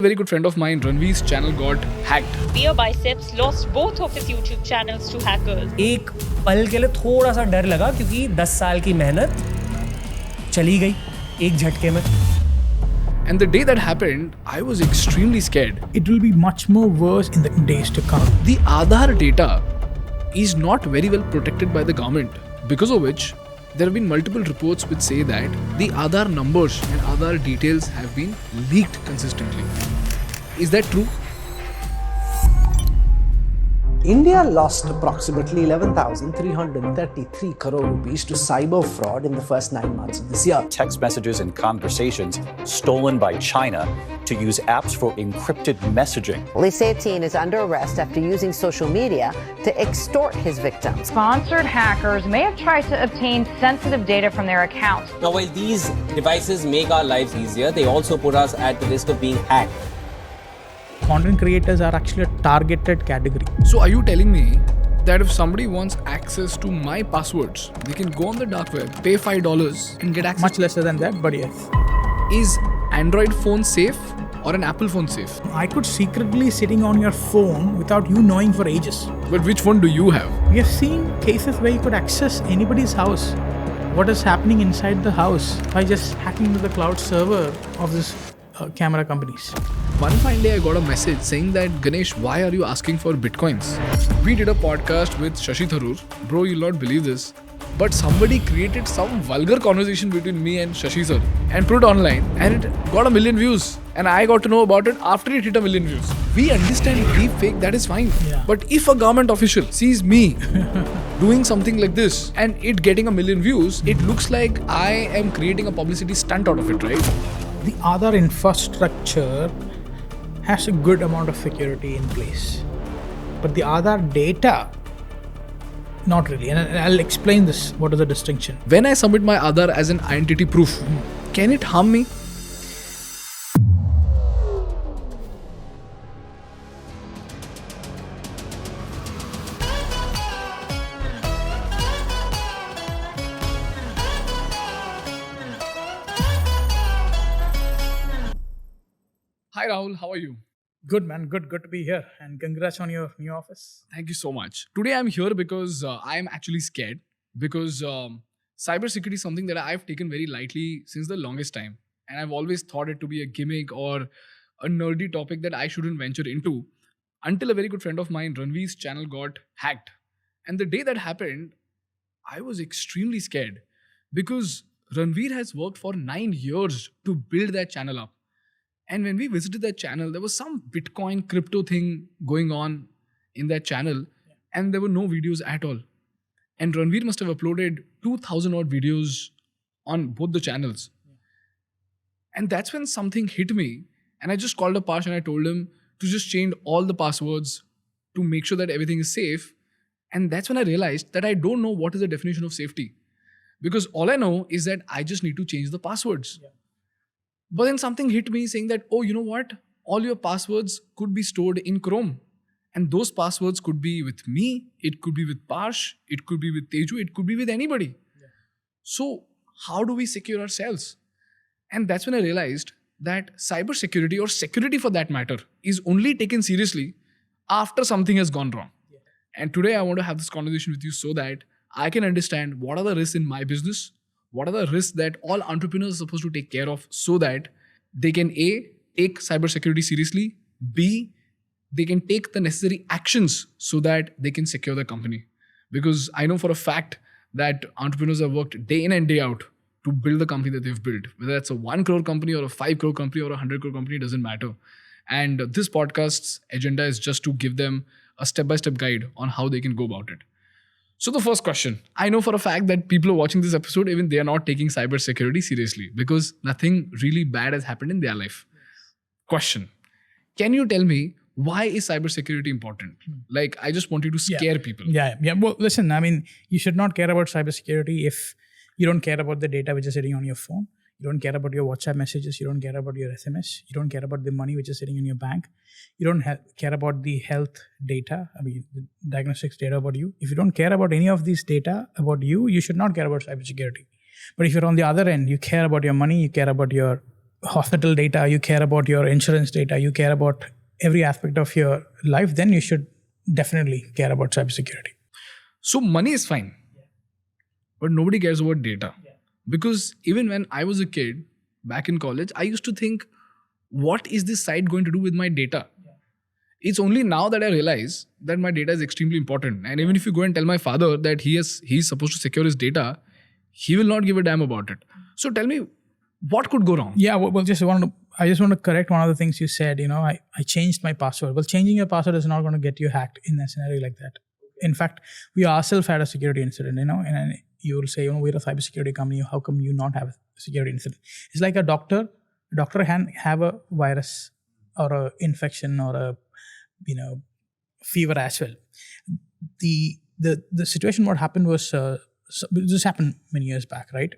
A very good friend of mine, Ranveer's channel got hacked. Beer Biceps lost both of his YouTube channels to hackers. एक पल के लिए थोड़ा सा डर लगा क्योंकि 10 साल की मेहनत चली गई एक झटके में. And the day that happened, I was extremely scared. It will be much more worse in the days to come. The Aadhar data is not very well protected by the government, because of which there have been multiple reports which say that the Aadhar numbers and Aadhar details have been leaked consistently. Is that true? India lost approximately 11,333 crore rupees to cyber fraud in the first 9 months of this year. Text messages and conversations stolen by China to use apps for encrypted messaging. Lisetin is under arrest after using social media to extort his victims. Sponsored hackers may have tried to obtain sensitive data from their accounts. Now, while these devices make our lives easier, they also put us at the risk of being hacked. Content creators are actually a targeted category. So are you telling me that if somebody wants access to my passwords, they can go on the dark web, pay $5 and get access? Much lesser than that, but yes. Is Android phone safe or an Apple phone safe? I could secretly sitting on your phone without you knowing for ages. But which one do you have? We have seen cases where you could access anybody's house. What is happening inside the house by just hacking into the cloud server of this camera companies. One fine day I got a message saying that, Ganesh, why are you asking for bitcoins? We did a podcast with Shashi Tharoor. Bro, you'll not believe this, but somebody created some vulgar conversation between me and Shashi sir and put it online, and it got 1 million views, and I got to know about it after it hit 1 million views. We understand deepfake, that is fine. Yeah. But if a government official sees me doing something like this and it getting 1 million views, it looks like I am creating a publicity stunt out of it, right? The Aadhar infrastructure has a good amount of security in place. But the Aadhar data, not really. And I'll explain this. What is the distinction? When I submit my Aadhar as an identity proof, can it harm me? Hi Rahul, how are you? Good man, good to be here. And congrats on your new office. Thank you so much. Today I'm here because I am actually scared, because cybersecurity is something that I've taken very lightly since the longest time. And I've always thought it to be a gimmick or a nerdy topic that I shouldn't venture into, until a very good friend of mine, Ranveer's channel got hacked. And the day that happened, I was extremely scared, because Ranveer has worked for 9 years to build that channel up. And when we visited that channel, there was some Bitcoin crypto thing going on in that channel, and there were no videos at all. And Ranveer must have uploaded 2,000 odd videos on both the channels. And that's when something hit me, and I just called up Parsh and I told him to just change all the passwords to make sure that everything is safe. And that's when I realized that I don't know what is the definition of safety, because all I know is that I just need to change the passwords. Yeah. But then something hit me saying that, oh, you know what? All your passwords could be stored in Chrome. And those passwords could be with me, it could be with Parsh, it could be with Teju, it could be with anybody. Yeah. So how do we secure ourselves? And that's when I realized that cybersecurity, or security for that matter, is only taken seriously after something has gone wrong. Yeah. And today I want to have this conversation with you so that I can understand what are the risks in my business, what are the risks that all entrepreneurs are supposed to take care of, so that they can A, take cybersecurity seriously, B, they can take the necessary actions so that they can secure the company. Because I know for a fact that entrepreneurs have worked day in and day out to build the company that they've built. Whether that's a 1 crore company or a 5 crore company or a 100 crore company, doesn't matter. And this podcast's agenda is just to give them a step-by-step guide on how they can go about it. So the first question, I know for a fact that people are watching this episode, even they are not taking cybersecurity seriously, because nothing really bad has happened in their life. Question, can you tell me, why is cybersecurity important? Like, I just want you to scare people. Yeah. Well, listen, I mean, you should not care about cybersecurity if you don't care about the data which is sitting on your phone. You don't care about your WhatsApp messages. You don't care about your SMS. You don't care about the money which is sitting in your bank. You don't care about the health data, the diagnostics data about you. If you don't care about any of these data about you, you should not care about cybersecurity. But if you're on the other end, you care about your money, you care about your hospital data, you care about your insurance data, you care about every aspect of your life, then you should definitely care about cybersecurity. So money is fine, but nobody cares about data. Because even when I was a kid, back in college, I used to think, what is this site going to do with my data? It's only now that I realize that my data is extremely important. And even if you go and tell my father that he's supposed to secure his data, he will not give a damn about it. So tell me, what could go wrong? Yeah, well, I just want to correct one of the things you said. I changed my password. Well, changing your password is not going to get you hacked in a scenario like that. In fact, we ourselves had a security incident, and you will say, we're a cybersecurity company. How come you not have a security incident? It's like a doctor can have a virus or a infection or a fever as well. The situation what happened was this happened many years back, right?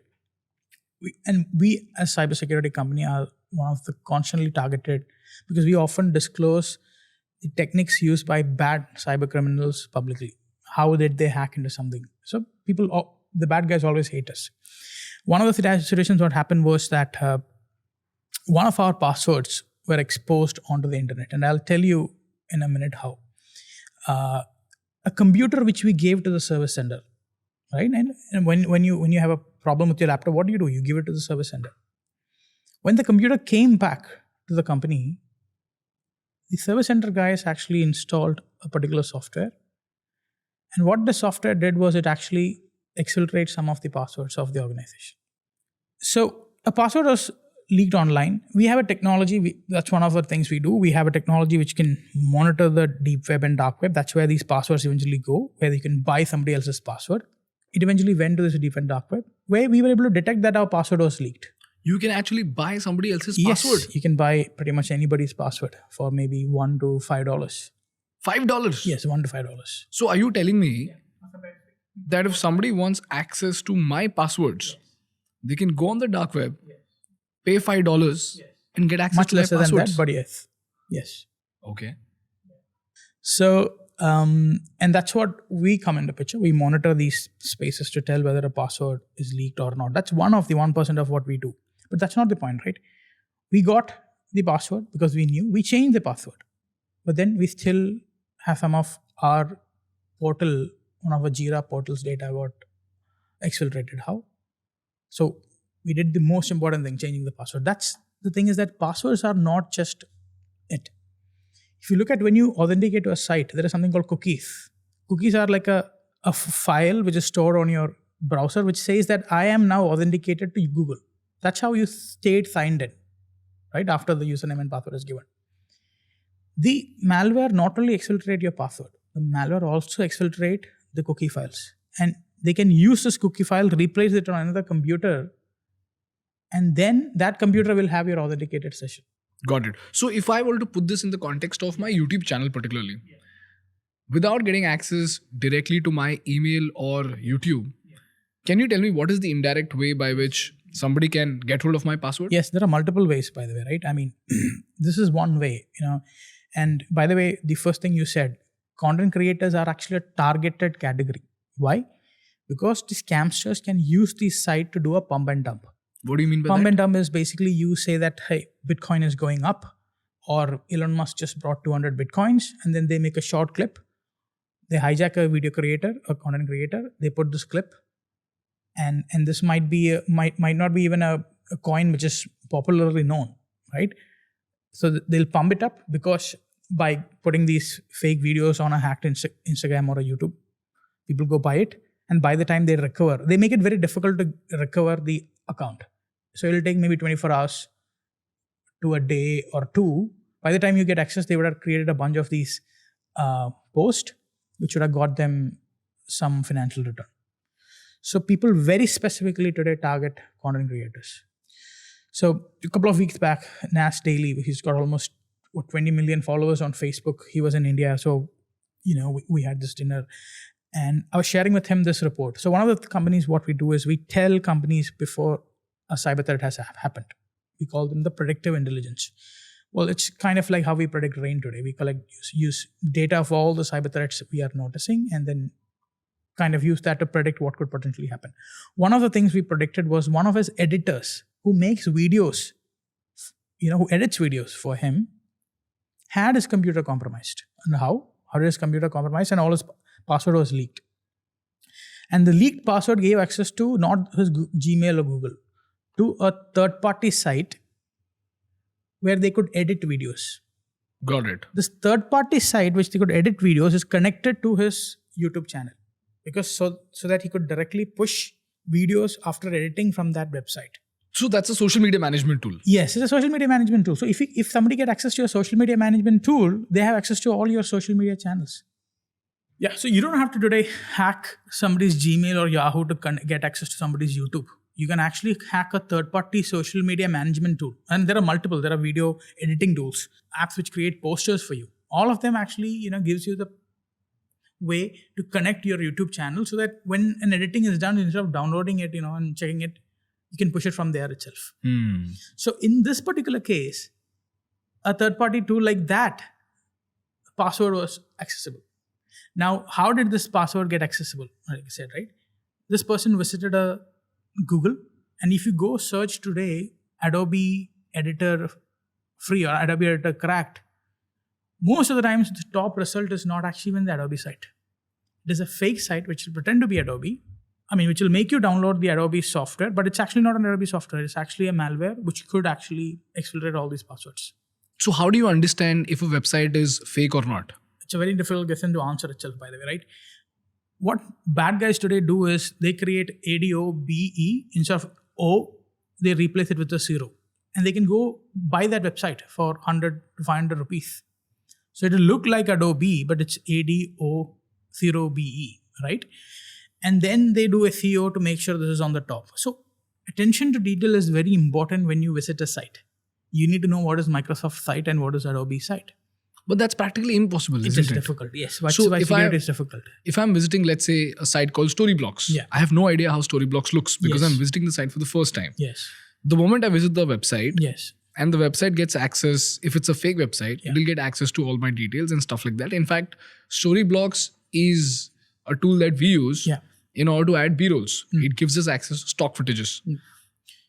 We as cybersecurity company are one of the constantly targeted because we often disclose the techniques used by bad cyber criminals publicly. How did they hack into something? So the bad guys always hate us. One of the situations what happened was that one of our passwords were exposed onto the internet, and I'll tell you in a minute how. A computer which we gave to the service center, right? And when you have a problem with your laptop, what do? You give it to the service center. When the computer came back to the company, the service center guys actually installed a particular software. And what the software did was it actually exfiltrated some of the passwords of the organization. So a password was leaked online. We have a technology, that's one of the things we do. We have a technology which can monitor the deep web and dark web. That's where these passwords eventually go, where you can buy somebody else's password. It eventually went to this deep and dark web, where we were able to detect that our password was leaked. You can actually buy somebody else's password? Yes, you can buy pretty much anybody's password for maybe $1 to $5. $5? Yes, $1 to $5. So are you telling me that if somebody wants access to my passwords, they can go on the dark web, pay $5 and get access much to my lesser passwords? than that, but yes. Okay. So, and that's what we come into picture. We monitor these spaces to tell whether a password is leaked or not. That's one of the 1% of what we do. But that's not the point, right? We got the password because we knew. We changed the password. But then we still have some of our portal, one of our Jira portal's data got exfiltrated. How? So we did the most important thing, changing the password. That's the thing, is that passwords are not just it. If you look at when you authenticate to a site, there is something called cookies. Cookies are like a file which is stored on your browser, which says that I am now authenticated to Google. That's how you stayed signed in, right? After the username and password is given. The malware not only exfiltrate your password, the malware also exfiltrate the cookie files. And they can use this cookie file, replace it on another computer, and then that computer will have your authenticated session. Got it. So if I were to put this in the context of my YouTube channel particularly, without getting access directly to my email or YouTube, can you tell me what is the indirect way by which somebody can get hold of my password? Yes, there are multiple ways, by the way, right? I mean, this is one way, And by the way, the first thing you said, content creators are actually a targeted category. Why? Because the scamsters can use this site to do a pump and dump. What do you mean by Pump that? and dump is basically you say that, hey, Bitcoin is going up, or Elon Musk just brought 200 Bitcoins, and then they make a short clip. They hijack a video creator, a content creator. They put this clip, and this might not be even a coin which is popularly known, right? So they'll pump it up because by putting these fake videos on a hacked Instagram or a YouTube, people go buy it, and by the time they recover, they make it very difficult to recover the account. So it'll take maybe 24 hours to a day or two. By the time you get access, they would have created a bunch of these posts, which would have got them some financial return. So people very specifically today target content creators. So a couple of weeks back, Nas Daily, he's got almost 20 million followers on Facebook. He was in India. So, we had this dinner and I was sharing with him this report. So one of the companies, what we do is we tell companies before a cyber threat has happened. We call them the predictive intelligence. Well, it's kind of like how we predict rain today. We use data of all the cyber threats we are noticing and then kind of use that to predict what could potentially happen. One of the things we predicted was one of his editors who makes videos who edits videos for him, had his computer compromised. And how? How did his computer compromised? And all his password was leaked. And the leaked password gave access to not his Gmail or Google, to a third-party site where they could edit videos. Got it. This third-party site which they could edit videos is connected to his YouTube channel, because so that he could directly push videos after editing from that website. So that's a social media management tool. Yes, it's a social media management tool. So if somebody get access to your social media management tool, they have access to all your social media channels. Yeah, so you don't have to today hack somebody's Gmail or Yahoo to get access to somebody's YouTube. You can actually hack a third-party social media management tool. And there are multiple. There are video editing tools, apps which create posters for you. All of them actually, gives you the way to connect your YouTube channel so that when an editing is done, instead of downloading it, and checking it, you can push it from there itself. So in this particular case, a third-party tool like that, the password was accessible. Now, how did this password get accessible? Like I said, right? This person visited a Google, and if you go search today, Adobe Editor Free or Adobe Editor Cracked, most of the times the top result is not actually even the Adobe site. It is a fake site which will pretend to be Adobe. Which will make you download the Adobe software, but it's actually not an Adobe software. It's actually a malware which could actually exfiltrate all these passwords. So how do you understand if a website is fake or not? It's a very difficult question to answer itself, by the way, right? What bad guys today do is they create ADOBE instead of O, they replace it with a 0. And they can go buy that website for 100 to 500 rupees. So it will look like Adobe, but it's ADO0BE, right? And then they do SEO to make sure this is on the top. So attention to detail is very important when you visit a site. You need to know what is Microsoft site and what is Adobe site. But that's practically impossible, isn't it? It is difficult, yes. That's why security is difficult. If I'm visiting, let's say, a site called Storyblocks, I have no idea how Storyblocks looks because I'm visiting the site for the first time. Yes. The moment I visit the website, yes, and the website gets access, if it's a fake website, it will get access to all my details and stuff like that. In fact, Storyblocks is a tool that we use in order to add B-rolls. It gives us access to stock footages.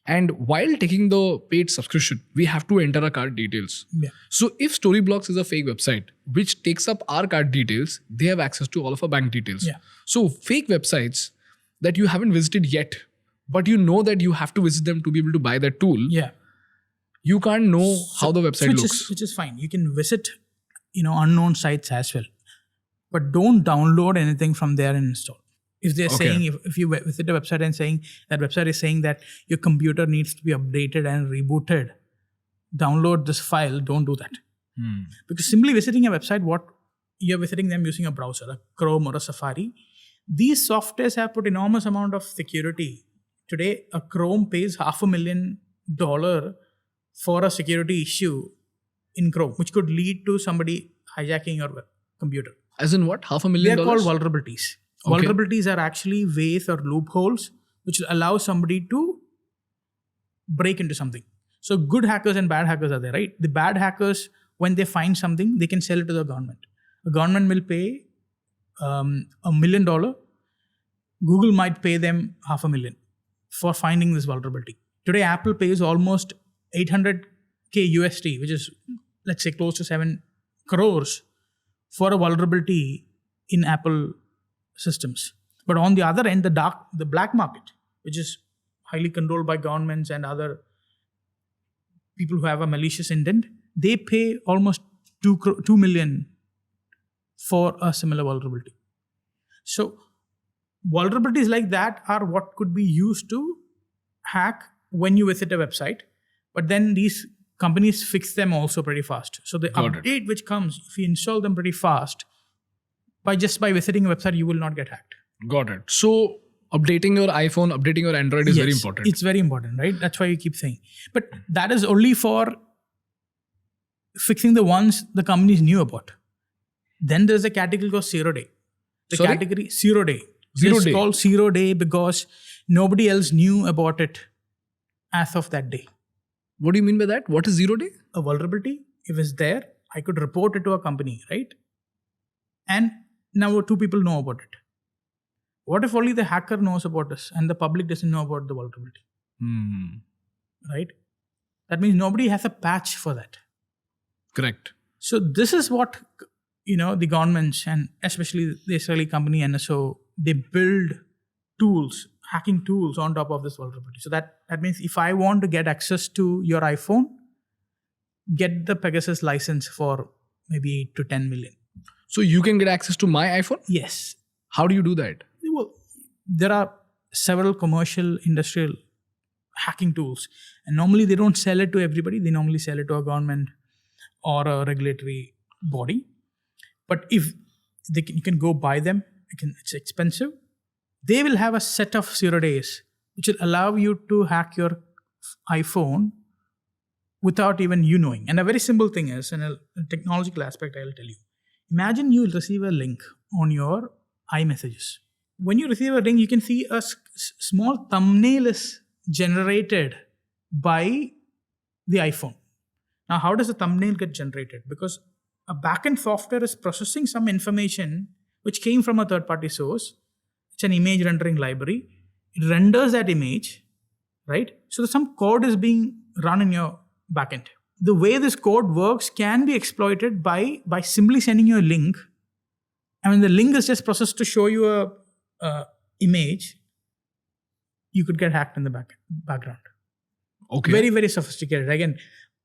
And while taking the paid subscription, we have to enter our card details. So if Storyblocks is a fake website, which takes up our card details, they have access to all of our bank details. So fake websites that you haven't visited yet, but you know that you have to visit them to be able to buy that tool. You can't know how the website looks. Which is fine. You can visit, unknown sites as well. But don't download anything from there and install. If they're saying, if you visit a website and saying that website is saying that your computer needs to be updated and rebooted, download this file, don't do that. Because simply visiting a website, what you're visiting them using a browser, a Chrome or a Safari, these softwares have put enormous amount of security. Today, a Chrome pays $500,000 for a security issue in Chrome, which could lead to somebody hijacking your computer. As in what? $500,000? They're called vulnerabilities. Vulnerabilities are actually ways or loopholes which allow somebody to break into something. So good hackers and bad hackers are there, right? The bad hackers, when they find something, they can sell it to the government. The government will pay $1 million. Google might pay them $500,000 for finding this vulnerability. Today, Apple pays almost $800K USD, which is, let's say, close to 7 crores for a vulnerability in Apple systems. But on the other end, the black market, which is highly controlled by governments and other people who have a malicious intent, they pay almost $2 million for a similar vulnerability. So vulnerabilities like that are what could be used to hack when you visit a website. But then these companies fix them also pretty fast. So the update which comes, if you install them pretty fast, by visiting a website, you will not get hacked. Got it. So updating your iPhone, updating your Android is very important. It's very important, right? That's why you keep saying. But that is only for fixing the ones the companies knew about. Then there's a category called 0 day. Category 0 day. It's called 0 day because nobody else knew about it as of that day. What do you mean by that? What is 0 day? A vulnerability, if it's there, I could report it to a company, right? And now 2 people know about it. What if only the hacker knows about this and the public doesn't know about the vulnerability? Right? That means nobody has a patch for that. Correct. So this is what, the governments and especially the Israeli company NSO, they build tools, hacking tools on top of this vulnerability. So that means if I want to get access to your iPhone, get the Pegasus license for maybe 8 to 10 million. So you can get access to my iPhone? Yes. How do you do that? Well, there are several commercial, industrial hacking tools. And normally they don't sell it to everybody. They normally sell it to a government or a regulatory body. But if you can go buy them, it's expensive. They will have a set of 0 days, which will allow you to hack your iPhone without even you knowing. And a very simple thing is, in a technological aspect, I'll tell you. Imagine you receive a link on your iMessages. When you receive a link, you can see a small thumbnail is generated by the iPhone. Now, how does a thumbnail get generated? Because a backend software is processing some information which came from a third-party source. It's an image rendering library. It renders that image, right? So some code is being run in your backend. The way this code works can be exploited by simply sending you a link. I mean, the link is just processed to show you a image. You could get hacked in the background. Okay. Very, very sophisticated. Again,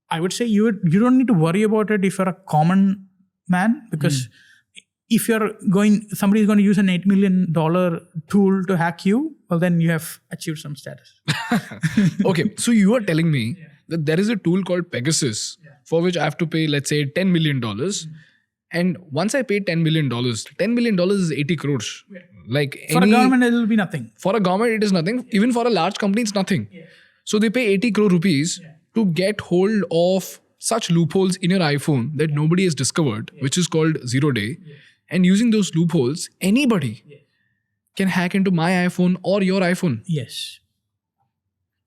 I would say you don't need to worry about it if you're a common man, because if somebody is going to use an $8 million tool to hack you, well, then you have achieved some status. Okay, so you are telling me that there is a tool called Pegasus for which I have to pay, let's say, $10 million. And once I pay $10 million, $10 million is 80 crores. For a government, it will be nothing. For a government, it is nothing. Even for a large company, it's nothing. So they pay 80 crore rupees to get hold of such loopholes in your iPhone that nobody has discovered, which is called 0 day. And using those loopholes, anybody can hack into my iPhone or your iPhone. Yes.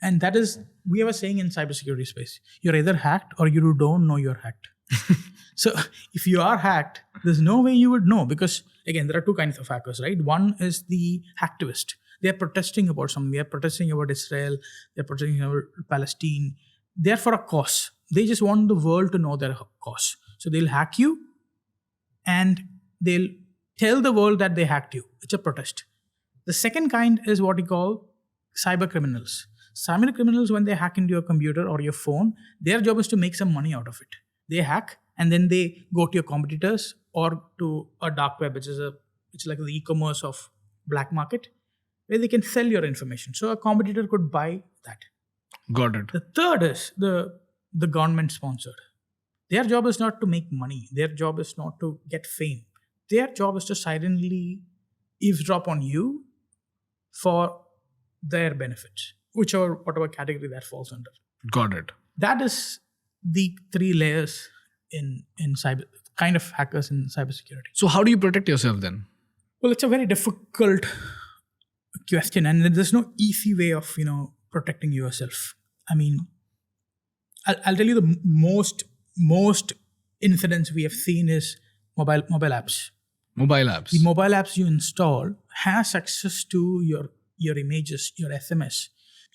And that is, we have a saying in cybersecurity space, you're either hacked or you don't know you're hacked. So if you are hacked, there's no way you would know, because again, there are two kinds of hackers, right? One is the hacktivist. They're protesting about something. They're protesting about Israel. They're protesting about Palestine. They're for a cause. They just want the world to know their cause. So they'll hack you and they'll tell the world that they hacked you. It's a protest. The second kind is what we call cyber criminals. Cyber criminals, when they hack into your computer or your phone, their job is to make some money out of it. They hack and then they go to your competitors or to a dark web, which is like the e-commerce of black market, where they can sell your information. So a competitor could buy that. Got it. The third is the government sponsored. Their job is not to make money. Their job is not to get fame. Their job is to silently eavesdrop on you for their benefits, whatever category that falls under. Got it. That is the three layers in cyber, kind of hackers in cybersecurity. So how do you protect yourself then? Well, it's a very difficult question, and there's no easy way of protecting yourself. I mean, I'll tell you the most incidents we have seen is mobile apps. Mobile apps. The mobile apps you install has access to your images, your SMS,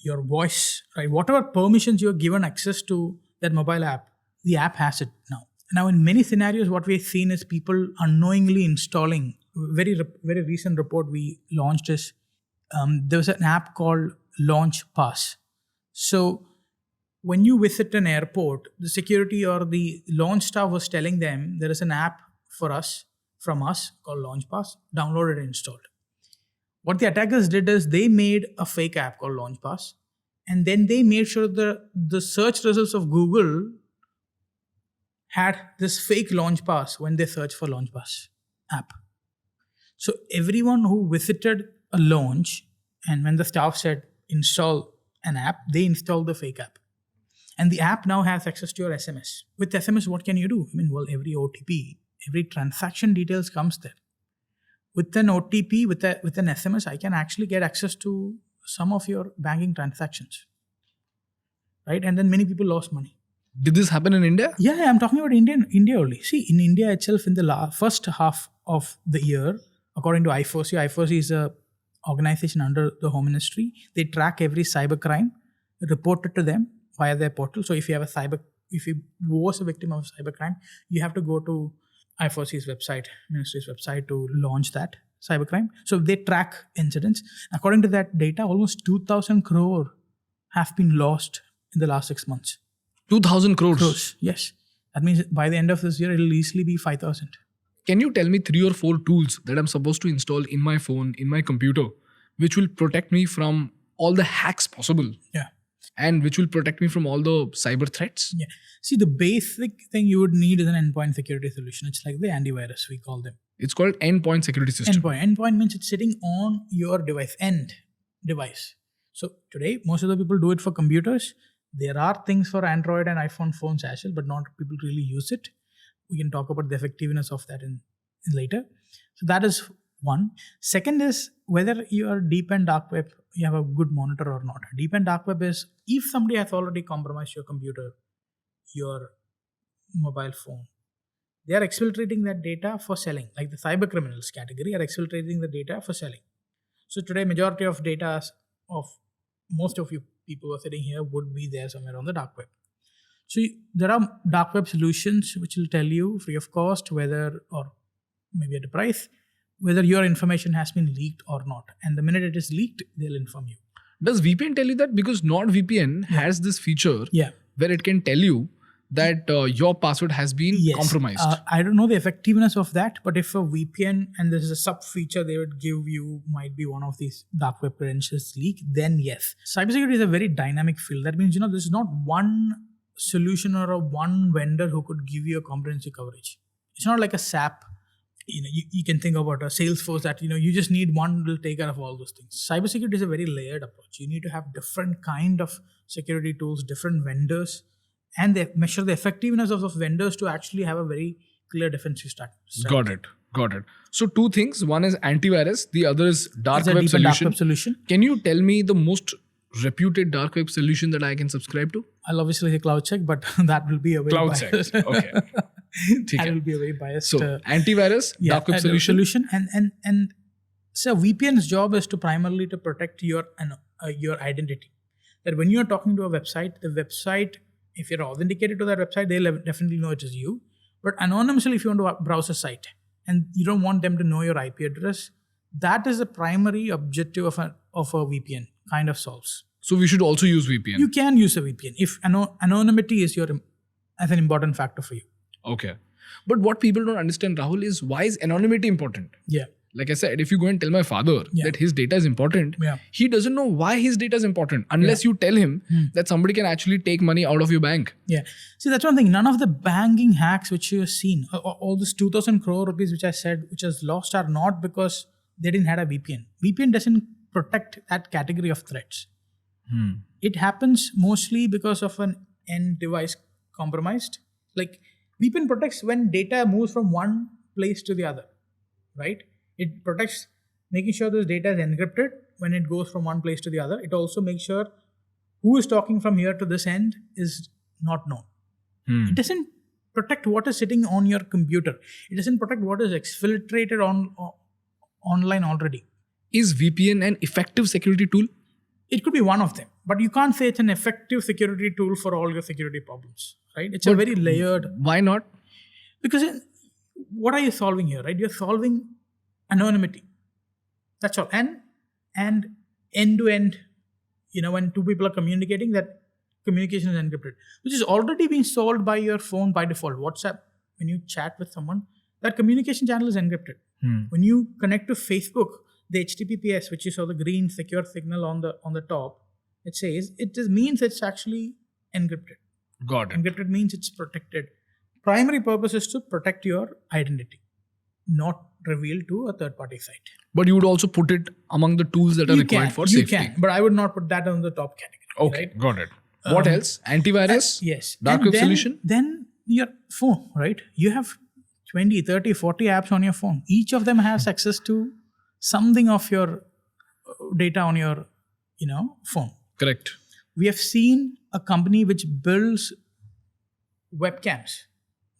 your voice, right? Whatever permissions you're given access to that mobile app, the app has it now. Now, in many scenarios, what we've seen is people unknowingly installing. Very recent report we launched is there was an app called Launch Pass. So when you visit an airport, the security or the launch staff was telling them there is an app from us called Launch Pass. Download it and install it. What the attackers did is they made a fake app called Launch Pass, and then they made sure the search results of Google had this fake Launch Pass when they search for Launch Pass app. So everyone who visited a launch, and when the staff said install an app, they installed the fake app. And the app now has access to your SMS. With SMS, what can you do? I mean, well, every OTP, every transaction details comes there. With an OTP, with an SMS, I can actually get access to some of your banking transactions. Right? And then many people lost money. Did this happen in India? Yeah, I'm talking about India only. See, in India itself, in the first half of the year, according to I4C is a organization under the Home Ministry. They track every cyber crime, report it to them. via their portal. So if you was a victim of cybercrime, you have to go to I4C's website, ministry's website, to launch that cybercrime. So they track incidents. According to that data, almost 2,000 crore have been lost in the last 6 months. 2,000 crores. Yes. That means by the end of this year, it will easily be 5,000. Can you tell me 3 or 4 tools that I'm supposed to install in my phone, in my computer, which will protect me from all the hacks possible? Yeah. And which will protect me from all the cyber threats? Yeah. See, the basic thing you would need is an endpoint security solution. It's like the antivirus, we call them. It's called endpoint security system. Endpoint means it's sitting on your device, end device. So today, most of the people do it for computers. There are things for Android and iPhone phones as well, but not people really use it. We can talk about the effectiveness of that in later. So that is one. Second is whether you are deep and dark web, you have a good monitor or not. Deep and dark web is if somebody has already compromised your computer, your mobile phone, they are exfiltrating that data for selling. Like the cyber criminals category are exfiltrating the data for selling. So today, majority of data of most of you people who are sitting here would be there somewhere on the dark web. So there are dark web solutions which will tell you free of cost whether, or maybe at a price, whether your information has been leaked or not. And the minute it is leaked, they'll inform you. Does VPN tell you that? Because NordVPN has this feature where it can tell you that your password has been compromised. I don't know the effectiveness of that, but if a VPN and this is a sub feature they would give you might be one of these dark web credentials leak, then yes. Cybersecurity is a very dynamic field. That means, this is not one solution or a one vendor who could give you a comprehensive coverage. It's not like a SAP. You can think about a Salesforce that, you just need one will take care of all those things. Cybersecurity is a very layered approach. You need to have different kind of security tools, different vendors, and they measure the effectiveness of those vendors to actually have a very clear defensive strategy. Got it. So 2 things. One is antivirus. The other is dark web solution. Dark web solution. Can you tell me the most reputed dark web solution that I can subscribe to? I'll obviously say Cloudsek, but that will be a very Cloudsek. Okay. That will be a very biased. So antivirus, dark web solution, and so VPN's job is to primarily to protect your identity. That when you are talking to a website, the website, if you're authenticated to that website, they'll definitely know it is you. But anonymously, if you want to browse a site and you don't want them to know your IP address, that is the primary objective of a VPN. Kind of solves. So we should also use VPN. You can use a VPN if anonymity is as an important factor for you. Okay. But what people don't understand, Rahul, is why is anonymity important? Yeah. Like I said, if you go and tell my father that his data is important, he doesn't know why his data is important unless you tell him that somebody can actually take money out of your bank. Yeah. See, that's one thing. None of the banking hacks which you have seen, all this 2,000 crore rupees which I said, which is lost, are not because they didn't have a VPN. VPN doesn't protect that category of threats. It happens mostly because of an end device compromised. Like VPN protects when data moves from one place to the other, right? It protects making sure this data is encrypted when it goes from one place to the other. It also makes sure who is talking from here to this end is not known. It doesn't protect what is sitting on your computer. It doesn't protect what is exfiltrated online already. Is VPN an effective security tool? It could be one of them, but you can't say it's an effective security tool for all your security problems, right? It's a very layered. Why not? Because what are you solving here, right? You're solving anonymity. That's all. And end to end, when two people are communicating, that communication is encrypted, which is already being solved by your phone by default. WhatsApp, when you chat with someone, that communication channel is encrypted. When you connect to Facebook, the HTTPS, which you saw the green secure signal on the top, it says means it's actually encrypted. Got it. Encrypted means it's protected. Primary purpose is to protect your identity, not reveal to a third-party site. But you would also put it among the tools that are required for safety. You can, but I would not put that on the top category. Okay, right? Got it. What else? Antivirus? Yes. Dark web solution? Then your phone, right? You have 20, 30, 40 apps on your phone. Each of them has access to something of your data on your, phone. Correct. We have seen a company which builds webcams,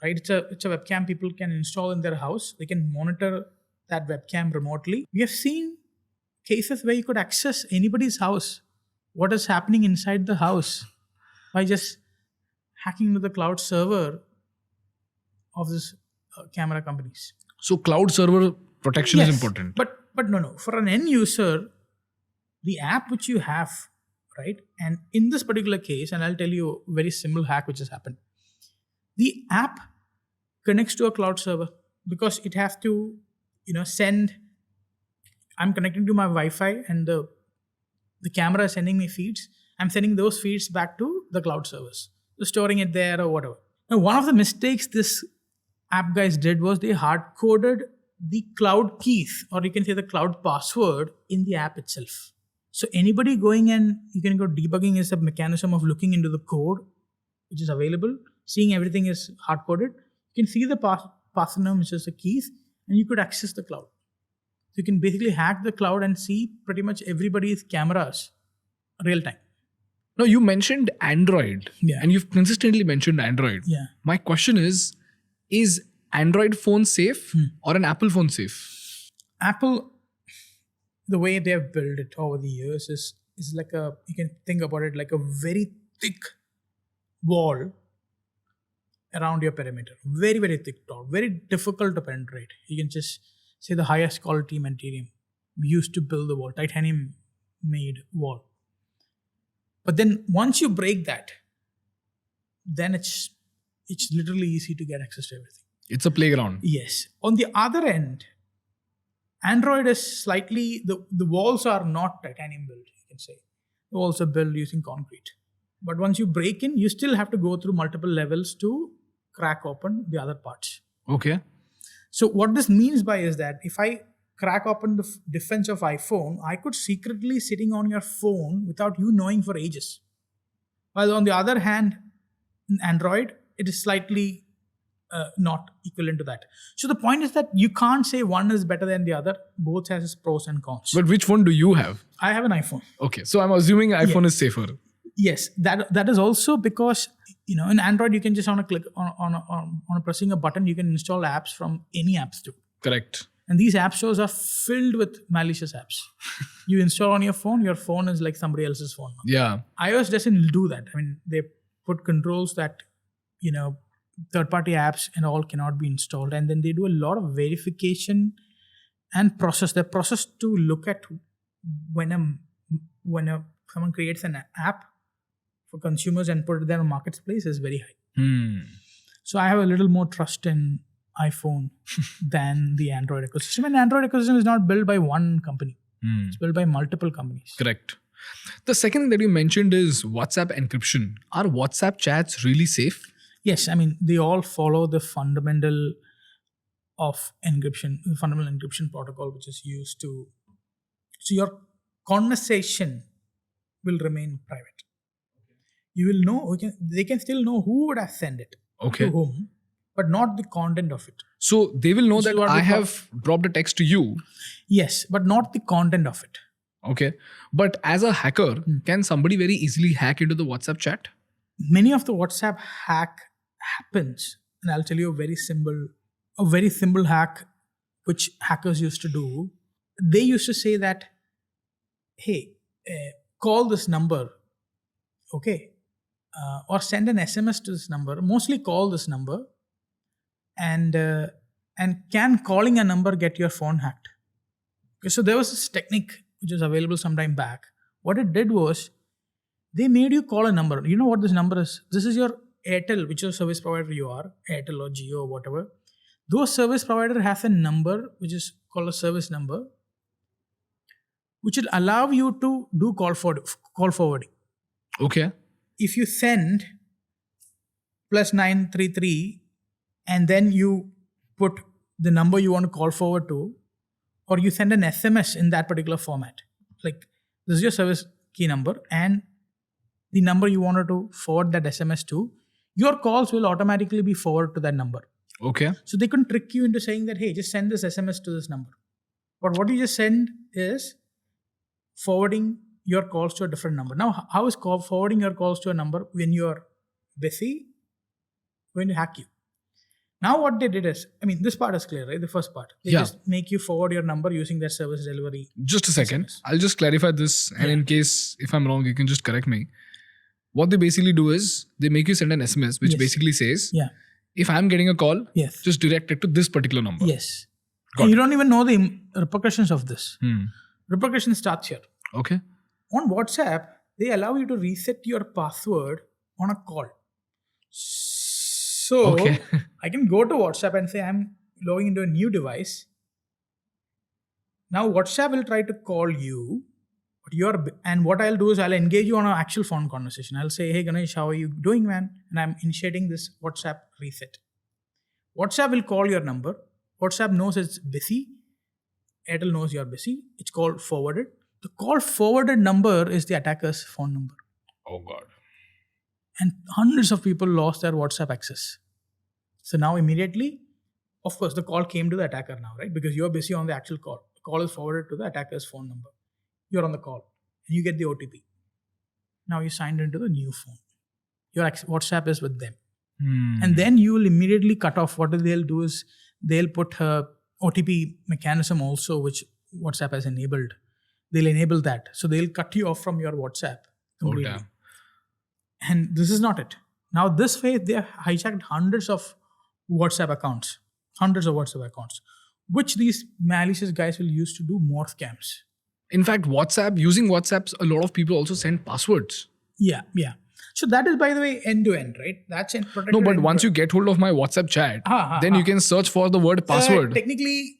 right? It's a webcam people can install in their house. They can monitor that webcam remotely. We have seen cases where you could access anybody's house, what is happening inside the house by just hacking into the cloud server of this camera companies. So cloud server protection is important. But no. For an end user, the app which you have, right? And in this particular case, and I'll tell you a very simple hack which has happened. The app connects to a cloud server because it has to, send. I'm connecting to my Wi-Fi and the camera is sending me feeds. I'm sending those feeds back to the cloud servers, so storing it there or whatever. Now, one of the mistakes this app guys did was they hard-coded the cloud keys, or you can say the cloud password, in the app itself. So anybody going and you can go debugging is a mechanism of looking into the code which is available, seeing everything is hard-coded. You can see the password, which is the keys, and you could access the cloud. So you can basically hack the cloud and see pretty much everybody's cameras real time. Now, you mentioned Android, and you've consistently mentioned Android. Yeah. My question is Android phone safe or an Apple phone safe? Apple, the way they have built it over the years is like you can think about it like a very thick wall around your perimeter. Very, very thick wall. Very difficult to penetrate. You can just say the highest quality material used to build the wall, titanium made wall. But then once you break that, then it's literally easy to get access to everything. It's a playground. Yes. On the other end, Android is slightly, the walls are not titanium built, you can say. The walls are built using concrete. But once you break in, you still have to go through multiple levels to crack open the other parts. Okay. So what this means by is that if I crack open the defense of iPhone, I could secretly sitting on your phone without you knowing for ages. While on the other hand, in Android, it is slightly not equivalent to that. So the point is that you can't say one is better than the other. Both has its pros and cons. But which one do you have? I have an iPhone. Okay, so I'm assuming iPhone is safer. Yes, that is also because in Android you can just on a click on pressing a button you can install apps from any app store. Correct. And these app stores are filled with malicious apps. You install on your phone is like somebody else's phone. Yeah. iOS doesn't do that. I mean, they put controls that third-party apps and all cannot be installed, and then they do a lot of verification and process. The process to look at when someone creates an app for consumers and put it there on marketplace is very high. So I have a little more trust in iPhone than the Android ecosystem. And Android ecosystem is not built by one company. It's built by multiple companies. Correct. The second thing that you mentioned is WhatsApp encryption. Are WhatsApp chats really safe? Yes, I mean, they all follow the fundamental of encryption, the fundamental encryption protocol, which is used to... So your conversation will remain private. You will know, they can still know who would have sent it to whom, but not the content of it. So they will know that I have dropped a text to you. Yes, but not the content of it. Okay. But as a hacker, can somebody very easily hack into the WhatsApp chat? Many of the WhatsApp hack happens, and I'll tell you a very simple hack which hackers used to do. They used to say that, hey, call this number, okay, or send an SMS to this number. Mostly call this number, and can calling a number get your phone hacked? Okay, so there was this technique which was available some time back. What it did was, they made you call a number. You know what this number is? This is your Airtel, which is service provider you are, Airtel or Jio or whatever. Those service provider has a number which is called a service number, which will allow you to do call forwarding. Okay. If you send +933 and then you put the number you want to call forward to, or you send an SMS in that particular format, like this is your service key number and the number you wanted to forward that SMS to, your calls will automatically be forwarded to that number. Okay. So they can trick you into saying that, hey, just send this SMS to this number. But what you just send is forwarding your calls to a different number. Now, how is forwarding your calls to a number when you're busy, when you hack you? Now what they did is, I mean, this part is clear, right? The first part. They just make you forward your number using their service delivery. Just a second. SMS. I'll just clarify this. And in case if I'm wrong, you can just correct me. what they basically do is they make you send an SMS which basically says, Yeah. if I'm getting a call, Yes. just direct it to this particular number. Yes. And you don't even know the repercussions of this. Hmm. Repercussion starts here. Okay. On WhatsApp, they allow you to reset your password on a call. So Okay. I can go to WhatsApp and say I'm logging into a new device. Now WhatsApp will try to call you, and what I'll do is I'll engage you on an actual phone conversation. I'll say, hey Ganesh, how are you doing, man? And I'm initiating this WhatsApp reset. WhatsApp will call your number. WhatsApp knows it's busy. Airtel knows you're busy. It's called forwarded. The call forwarded number is the attacker's phone number. Oh God. And hundreds of people lost their WhatsApp access. So now immediately, of course, the call came to the attacker now, right? Because you're busy on the actual call. The call is forwarded to the attacker's phone number. You're on the call and you get the OTP. Now you signed into the new phone. Your WhatsApp is with them. And then you will immediately cut off. What they'll do is they'll put a OTP mechanism also, which WhatsApp has enabled. They'll enable that. So they'll cut you off from your WhatsApp completely. Oh, damn. And this is not it. Now this way, they have hijacked hundreds of WhatsApp accounts, which these malicious guys will use to do more scams. In fact, using WhatsApp, a lot of people also send passwords. Yeah. So that is, by the way, end to end, right? That's protected. No, but once you get hold of my WhatsApp chat, then you can search for the word password. Technically,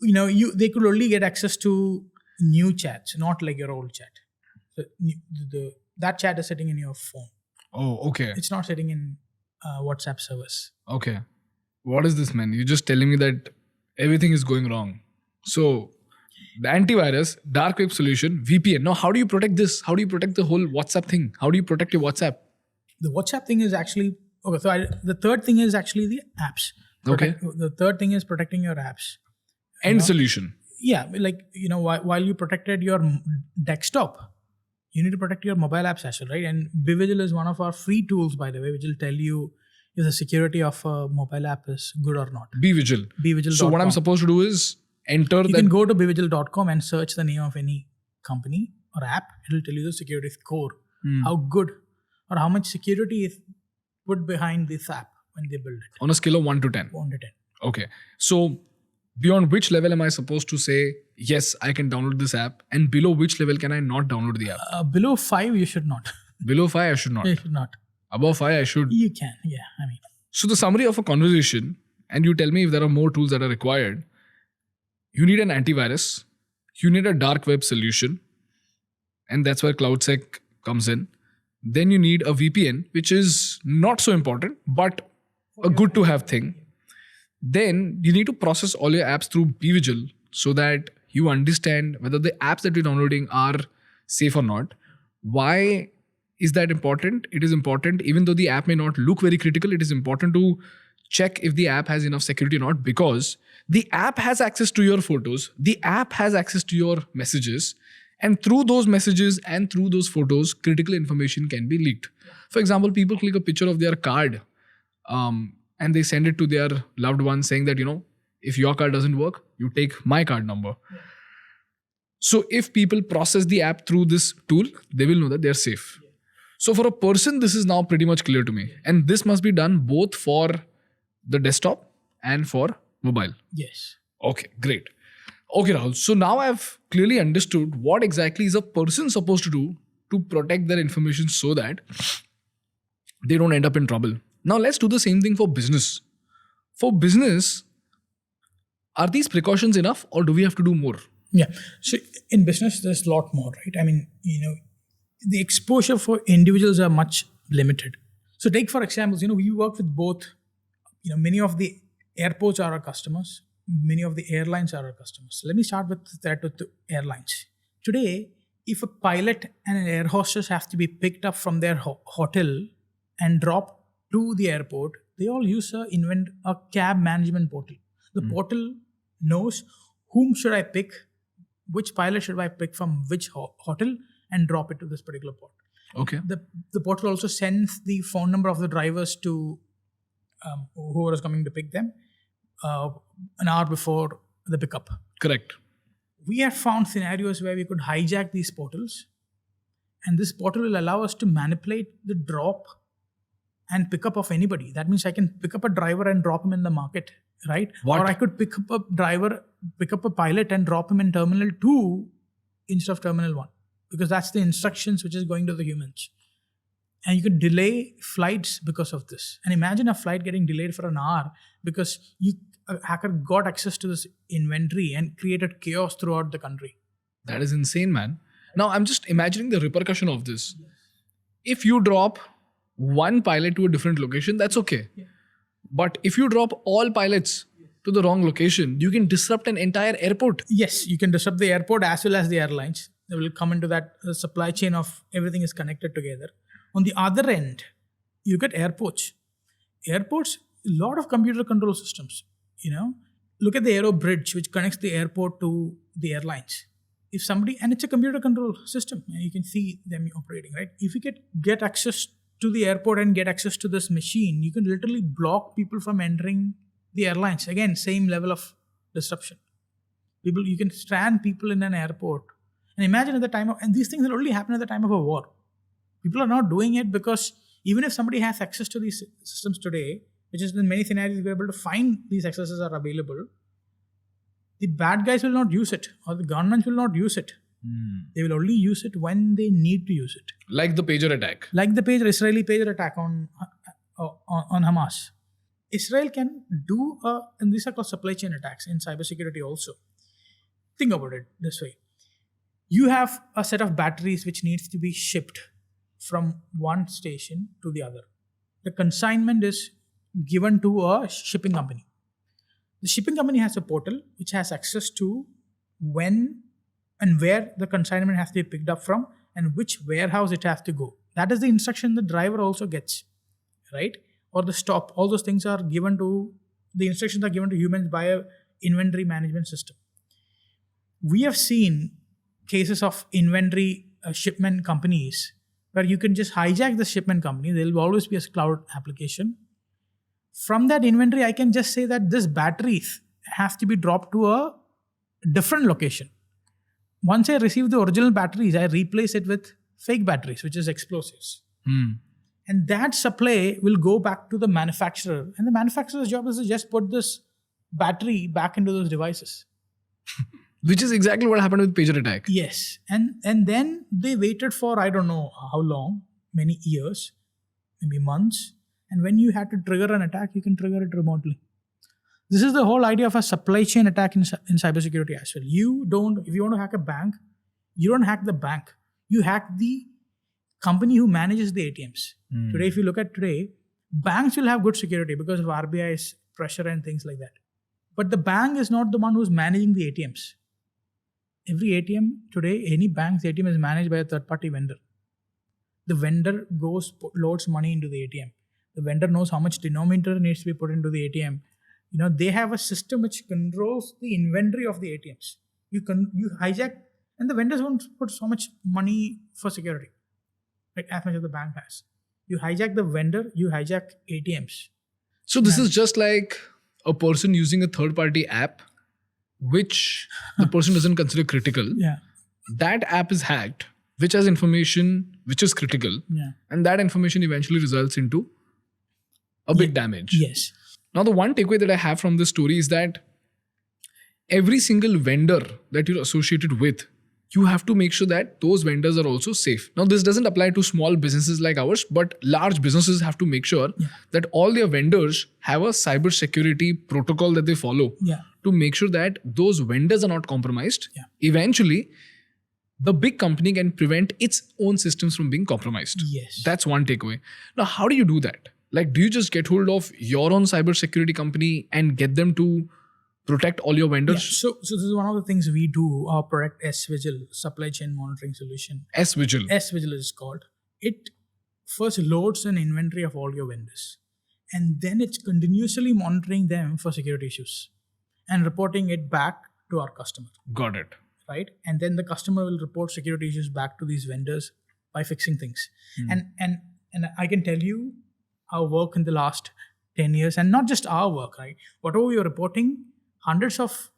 they could only get access to new chats, not like your old chat. So that chat is sitting in your phone. Oh, okay. It's not sitting in WhatsApp service. Okay. What is this, man? You're just telling me that everything is going wrong. So, the antivirus, dark web solution, VPN. Now, how do you protect this? How do you protect the whole WhatsApp thing? How do you protect your WhatsApp? The WhatsApp thing is actually... Okay, so the third thing is actually the apps. Okay. The third thing is protecting your apps. End solution. Yeah, while you protected your desktop, you need to protect your mobile apps as well, right? And BeVigil is one of our free tools, by the way, which will tell you if the security of a mobile app is good or not. BeVigil. BeVigil.com. So what I'm supposed to do is enter You can go to BeVigil.com and search the name of any company or app. It will tell you the security score, how good or how much security is put behind this app when they build it. On a scale of 1 to 10. 1 to 10. Okay. So beyond which level am I supposed to say, yes, I can download this app, and below which level can I not download the app? Below 5, you should not. Below 5, I should not. You should not. Above 5, I should. You can, yeah. So the summary of a conversation, and you tell me if there are more tools that are required. You need an antivirus. You need a dark web solution. And that's where Cloudsek comes in. Then you need a VPN, which is not so important, but a good to have thing. Then you need to process all your apps through BeVigil so that you understand whether the apps that you're downloading are safe or not. Why is that important? It is important, even though the app may not look very critical, it is important to check if the app has enough security or not, because the app has access to your photos, the app has access to your messages, and through those messages and through those photos, critical information can be leaked. For example, people click a picture of their card and they send it to their loved one saying that, if your card doesn't work, you take my card number. Yeah. So if people process the app through this tool, they will know that they're safe. Yeah. So for a person, this is now pretty much clear to me. And this must be done both for the desktop and for mobile. Yes. Okay, great. Okay, Rahul. So now I've clearly understood what exactly is a person supposed to do to protect their information so that they don't end up in trouble. Now let's do the same thing for business. For business, are these precautions enough or do we have to do more? Yeah. So in business, there's a lot more, right? The exposure for individuals are much limited. So take for examples, we work with both, many of the airports are our customers. Many of the airlines are our customers. So let me start with the airlines. Today, if a pilot and an air hostess have to be picked up from their hotel and dropped to the airport, they all use a cab management portal. The portal knows whom should I pick, which pilot should I pick from which hotel and drop it to this particular port. Okay. The portal also sends the phone number of the drivers to whoever is coming to pick them an hour before the pickup. Correct. We have found scenarios where we could hijack these portals And this portal will allow us to manipulate the drop and pick up of anybody. That means I can pick up a driver and drop him in the market, right? What? Or I could pick up a pilot and drop him in terminal 2 instead of terminal 1, because that's the instructions which is going to the humans. And you could delay flights because of this. And imagine a flight getting delayed for an hour because a hacker got access to this inventory and created chaos throughout the country. That is insane, man. Now, I'm just imagining the repercussion of this. If you drop one pilot to a different location, that's okay. But if you drop all pilots to the wrong location, you can disrupt an entire airport. Yes, you can disrupt the airport as well as the airlines. They will come into that supply chain of everything is connected together. On the other end, you get airports. Airports, a lot of computer control systems. Look at the Aero Bridge, which connects the airport to the airlines. If somebody, and it's a computer control system, you can see them operating, right? If you get access to the airport and get access to this machine, you can literally block people from entering the airlines. Again, same level of disruption. You can strand people in an airport. And imagine and these things will only happen at the time of a war. People are not doing it because even if somebody has access to these systems today, which is in many scenarios we're able to find these accesses are available, the bad guys will not use it, or the governments will not use it. They will only use it when they need to use it. Like the pager attack. Like the Israeli pager attack on Hamas. Israel can do, and these are called supply chain attacks in cybersecurity also. Think about it this way. You have a set of batteries which needs to be shipped from one station to the other. The consignment is given to a shipping company. The shipping company has a portal which has access to when and where the consignment has to be picked up from and which warehouse it has to go. That is the instruction the driver also gets, right? Or the stop. All those things are given to, the instructions are given to humans by an inventory management system. We have seen cases of inventory shipment companies where you can just hijack the shipment company. There will always be a cloud application. From that inventory, I can just say that this batteries have to be dropped to a different location. Once I receive the original batteries, I replace it with fake batteries, which is explosives. And that supply will go back to the manufacturer. And the manufacturer's job is to just put this battery back into those devices. Which is exactly what happened with pager attack. Yes. And then they waited for, I don't know how long, many years, maybe months. And when you had to trigger an attack, you can trigger it remotely. This is the whole idea of a supply chain attack in cybersecurity as well. If you want to hack a bank, you don't hack the bank. You hack the company who manages the ATMs. Today, if you look at banks will have good security because of RBI's pressure and things like that. But the bank is not the one who's managing the ATMs. Every ATM today, any bank's ATM is managed by a third-party vendor. The vendor loads money into the ATM. The vendor knows how much denominator needs to be put into the ATM. They have a system which controls the inventory of the ATMs. You hijack, and the vendors won't put so much money for security, right? As much as the bank has. You hijack the vendor, you hijack ATMs. So this is just like a person using a third-party app, which the person doesn't consider critical. Yeah. That app is hacked, which has information which is critical. Yeah. And that information eventually results into a big damage. Yes. Now, the one takeaway that I have from this story is that every single vendor that you're associated with, you have to make sure that those vendors are also safe. Now, this doesn't apply to small businesses like ours, but large businesses have to make sure that all their vendors have a cybersecurity protocol that they follow to make sure that those vendors are not compromised. Eventually, the big company can prevent its own systems from being compromised. Yes. That's one takeaway. Now, how do you do that? Like, do you just get hold of your own cybersecurity company and get them to protect all your vendors? Yeah. So this is one of the things we do, our product S-Vigil, supply chain monitoring solution. S-Vigil. S-Vigil is called. It first loads an inventory of all your vendors. And then it's continuously monitoring them for security issues and reporting it back to our customer. Got it. Right? And then the customer will report security issues back to these vendors by fixing things. And I can tell you our work in the last 10 years, and not just our work, right? Whatever we are reporting, hundreds of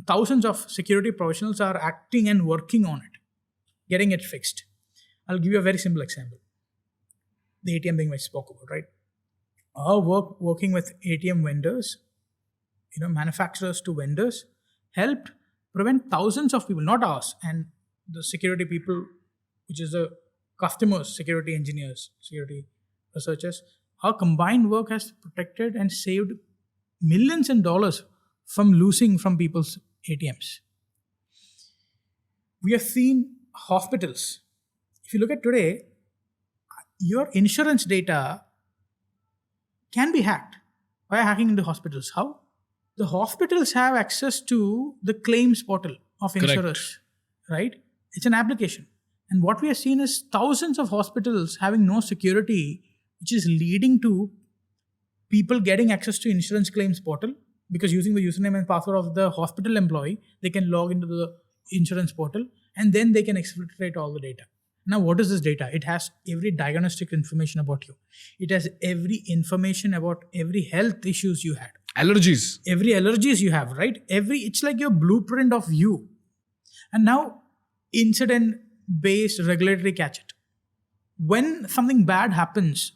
thousands of security professionals are acting and working on it, getting it fixed. I'll give you a very simple example. The ATM thing I spoke about, right? Our working with ATM vendors, manufacturers to vendors, helped prevent thousands of people, not us, and the security people, which is the customers, security engineers, security researchers. Our combined work has protected and saved millions in dollars from losing from people's ATMs. We have seen hospitals. If you look at today, your insurance data can be hacked by hacking into hospitals. How? The hospitals have access to the claims portal of insurers, right? It's an application. And what we have seen is thousands of hospitals having no security, which is leading to people getting access to insurance claims portal, because using the username and password of the hospital employee, they can log into the insurance portal and then they can exfiltrate all the data. Now, what is this data? It has every diagnostic information about you. It has every information about every health issues you had. Allergies. Every allergies you have, right? It's like your blueprint of you. And now, incident-based regulatory catch it. When something bad happens,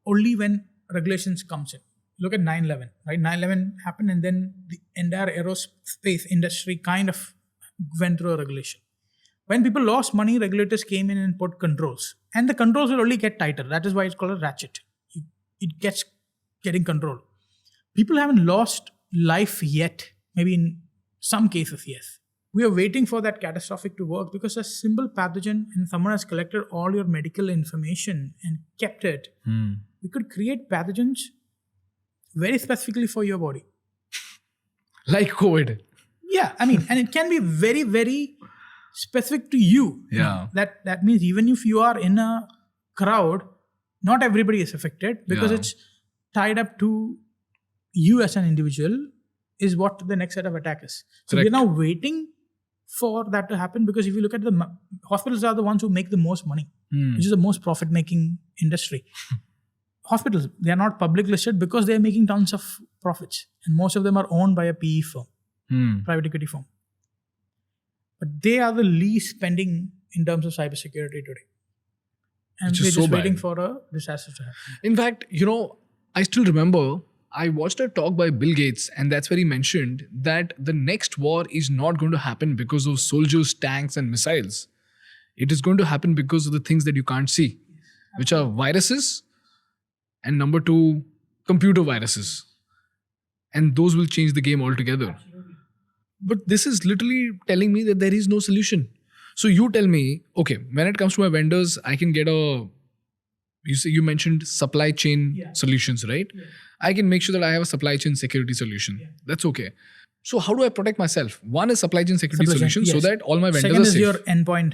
only when regulations comes in. Look at 9/11, right? 9/11 happened and then the entire aerospace industry kind of went through a regulation. When people lost money, regulators came in and put controls. And the controls will only get tighter. That is why it's called a ratchet. It gets getting control. People haven't lost life yet. Maybe in some cases, yes. We are waiting for that catastrophic to work because a simple pathogen and someone has collected all your medical information and kept it. We could create pathogens very specifically for your body. Like COVID. Yeah, and it can be very, very specific to you. Yeah. That means even if you are in a crowd, not everybody is affected because it's tied up to you as an individual is what the next set of attack is. So we're now waiting for that to happen because if you look at the hospitals are the ones who make the most money, which is the most profit-making industry. Hospitals, they are not public listed because they are making tons of profits. And most of them are owned by a PE firm, private equity firm. But they are the least spending in terms of cybersecurity today. And we're just waiting for a disaster to happen. In fact, I still remember I watched a talk by Bill Gates, and that's where he mentioned that the next war is not going to happen because of soldiers, tanks, and missiles. It is going to happen because of the things that you can't see, which are viruses, and number 2, computer viruses. And those will change the game altogether. But this is literally telling me that there is no solution. So you tell me, okay, when it comes to my vendors, I can get you mentioned supply chain solutions, right? Yeah. I can make sure that I have a supply chain security solution. Yeah. That's okay. So how do I protect myself? One is supply chain security solution so that all my vendors Second are safe. Second is your endpoint.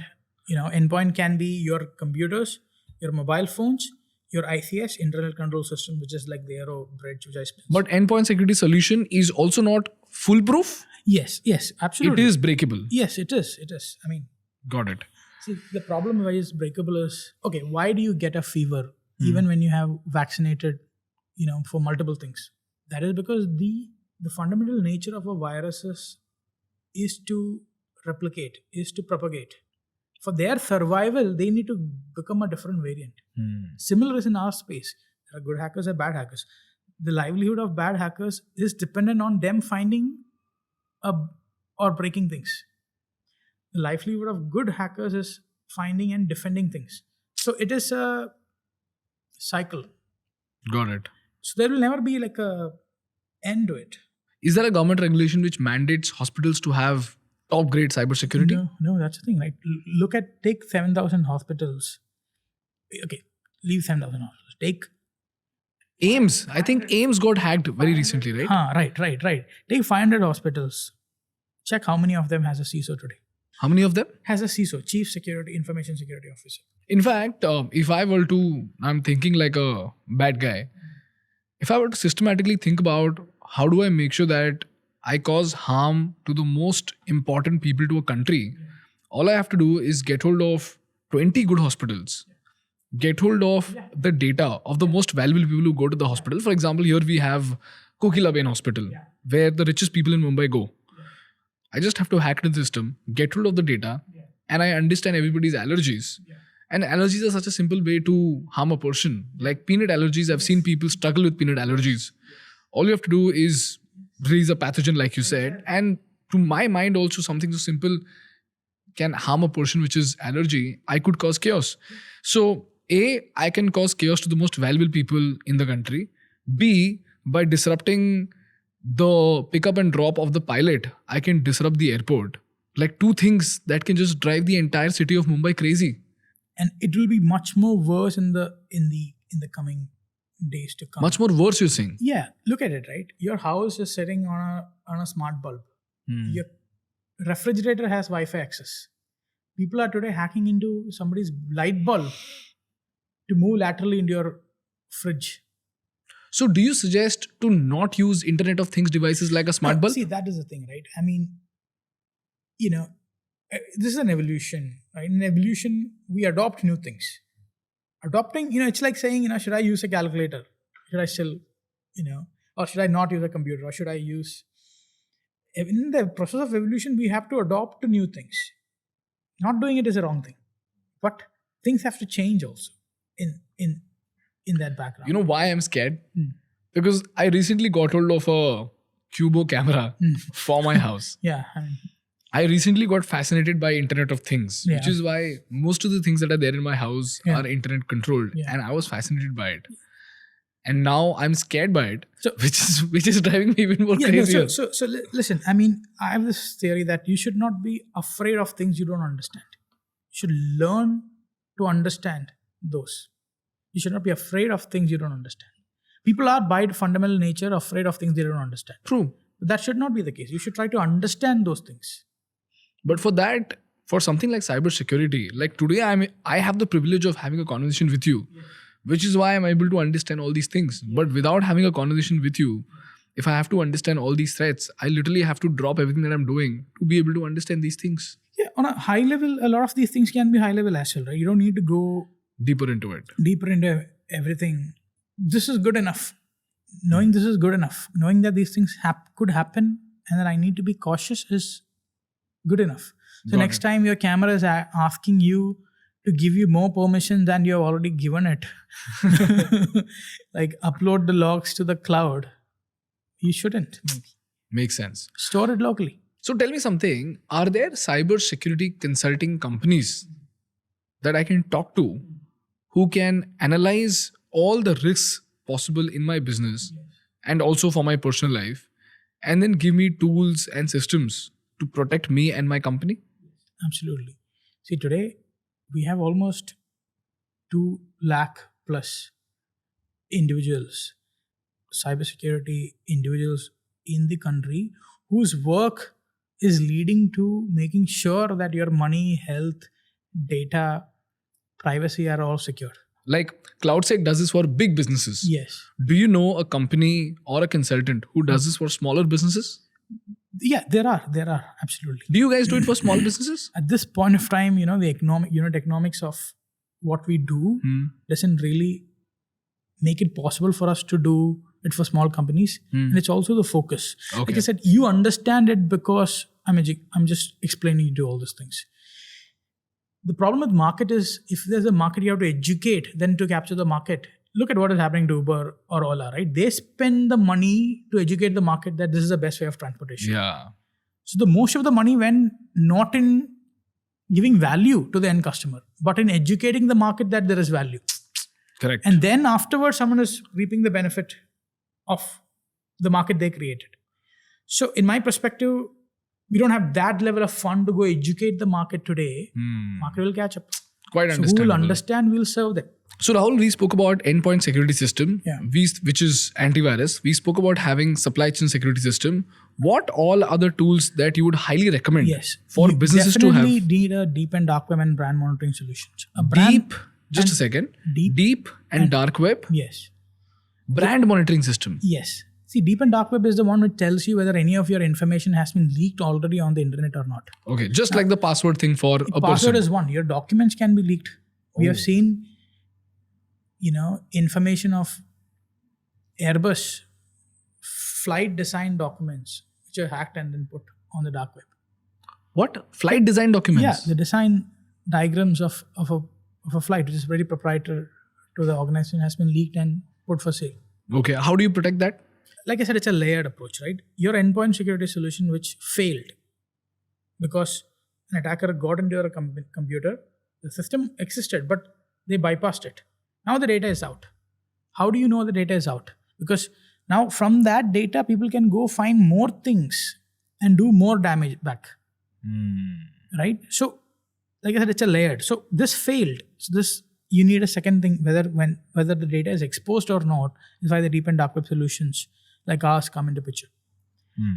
Endpoint can be your computers, your mobile phones, your ICS, internal control system, which is like the Aero bridge, which I spent. But endpoint security solution is also not foolproof? Yes, absolutely. It is breakable. Yes, it is. Got it. See, the problem why it's breakable is, okay, why do you get a fever even when you have vaccinated, for multiple things? That is because the fundamental nature of a virus is to replicate, is to propagate. For their survival, they need to become a different variant. Similar is in our space. There are good hackers and bad hackers. The livelihood of bad hackers is dependent on them finding or breaking things. The livelihood of good hackers is finding and defending things. So it is a cycle. Got it. So there will never be like a end to it. Is there a government regulation which mandates hospitals to have top grade cybersecurity? No, that's the thing, right? Take 7,000 hospitals. Okay, leave 7,000 hospitals. Take AIMS. I think AIMS got hacked very recently, right? Right. Take 500 hospitals. Check how many of them has a CISO today. How many of them? Has a CISO, Chief Information Security Officer. In fact, if I were to, I'm thinking like a bad guy. If I were to systematically think about how do I make sure that I cause harm to the most important people to a country, all I have to do is get hold of 20 good hospitals. Get hold of the data of the most valuable people who go to the hospital. For example, here we have Kokilaben Hospital, where the richest people in Mumbai go. I just have to hack the system, get hold of the data, and I understand everybody's allergies. And allergies are such a simple way to harm a person. Like peanut allergies, I've seen people struggle with peanut allergies. All you have to do is release a pathogen, like you said. And to my mind, also something so simple can harm a person, which is allergy. I could cause chaos. So, A, I can cause chaos to the most valuable people in the country. B, by disrupting the pickup and drop of the pilot, I can disrupt the airport. Like two things that can just drive the entire city of Mumbai crazy. And it will be much more worse in the coming days to come. Much more worse, you're saying? Yeah, look at it, right? Your house is sitting on a smart bulb. Your refrigerator has Wi-Fi access. People are today hacking into somebody's light bulb to move laterally into your fridge. So do you suggest to not use Internet of Things devices like a smart bulb? See, that is the thing, right? I mean, this is an evolution, right? In evolution, we adopt new things. Adopting, it's like saying, should I use a calculator? Should I still, or should I not use a computer? Or should I use... In the process of evolution, we have to adopt to new things. Not doing it is a wrong thing. But things have to change also in that background. You know why I'm scared? Because I recently got hold of a Cubo camera for my house. Yeah. I recently got fascinated by Internet of Things, Yeah. which is why most of the things that are there in my house Yeah. are internet controlled. Yeah. And I was fascinated by it. And now I'm scared by it, So- which is driving me even more crazy. So listen, I mean, I have this theory that you should not be afraid of things you don't understand. You should learn to understand those. You should not be afraid of things you don't understand. People are by fundamental nature afraid of things they don't understand. True. But that should not be the case. You should try to understand those things. But for that, for something like cybersecurity, like today I have the privilege of having a conversation with you, which is why I'm able to understand all these things. But without having a conversation with you, if I have to understand all these threats, I literally have to drop everything that I'm doing to be able to understand these things. Yeah, on a high level, a lot of these things can be high level as well, right? You don't need to go Deeper into it. deeper into everything. This is good enough. Knowing this is good enough. Knowing that these things could happen and that I need to be cautious is good enough. So Got next it. time your camera is asking you to give you more permission than you have already given it, like upload the logs to the cloud, you shouldn't. Makes sense. Store it locally. So tell me something, are there cybersecurity consulting companies that I can talk to who can analyze all the risks possible in my business and also for my personal life and then give me tools and systems to protect me and my company? Absolutely. See, today we have almost 2 lakh plus individuals, cybersecurity individuals in the country whose work is leading to making sure that your money, health, data, privacy are all secure. Like Cloudsek does this for big businesses. Yes. Do you know a company or a consultant who does this for smaller businesses? Yeah, there are absolutely. Do you guys do it for small businesses? At this point of time, the economics of what we do doesn't really make it possible for us to do it for small companies. And it's also the focus. Okay. Like I said, you understand it because I'm just explaining to you all these things. The problem with market is if there's a market you have to educate, then to capture the market. Look at what is happening to Uber or Ola, right? They spend the money to educate the market that this is the best way of transportation. Yeah. So the most of the money went not in giving value to the end customer, but in educating the market that there is value. Correct. And then afterwards, someone is reaping the benefit of the market they created. So in my perspective, we don't have that level of fund to go educate the market today. Market will catch up. Quite So who understandable. will understand, we'll serve them. So Rahul, we spoke about endpoint security system, Yeah. which is antivirus. We spoke about having supply chain security system. What all other tools that you would highly recommend Yes. for You businesses to have? definitely need a deep and dark web and brand monitoring solutions. A brand, Deep, just a second. Deep and dark web, Yes. brand monitoring system. Yes. See, deep and dark web is the one which tells you whether any of your information has been leaked already on the internet or not. Okay, just like the password thing for a Password person. is one. Your documents can be leaked. We have seen, information of Airbus flight design documents which are hacked and then put on the dark web. What? Flight design documents? Yeah, the design diagrams of of a flight, which is very proprietary to the organization, has been leaked and put for sale. Okay. How do you protect that? Like I said, it's a layered approach, right? Your endpoint security solution, which failed because an attacker got into your computer, the system existed, but they bypassed it. Now the data is out. How do you know the data is out? Because now from that data, people can go find more things and do more damage back. Right? So, like I said, it's a layered. So this failed. So this, you need a second thing, whether the data is exposed or not, is why the deep and dark web solutions like ours come into picture.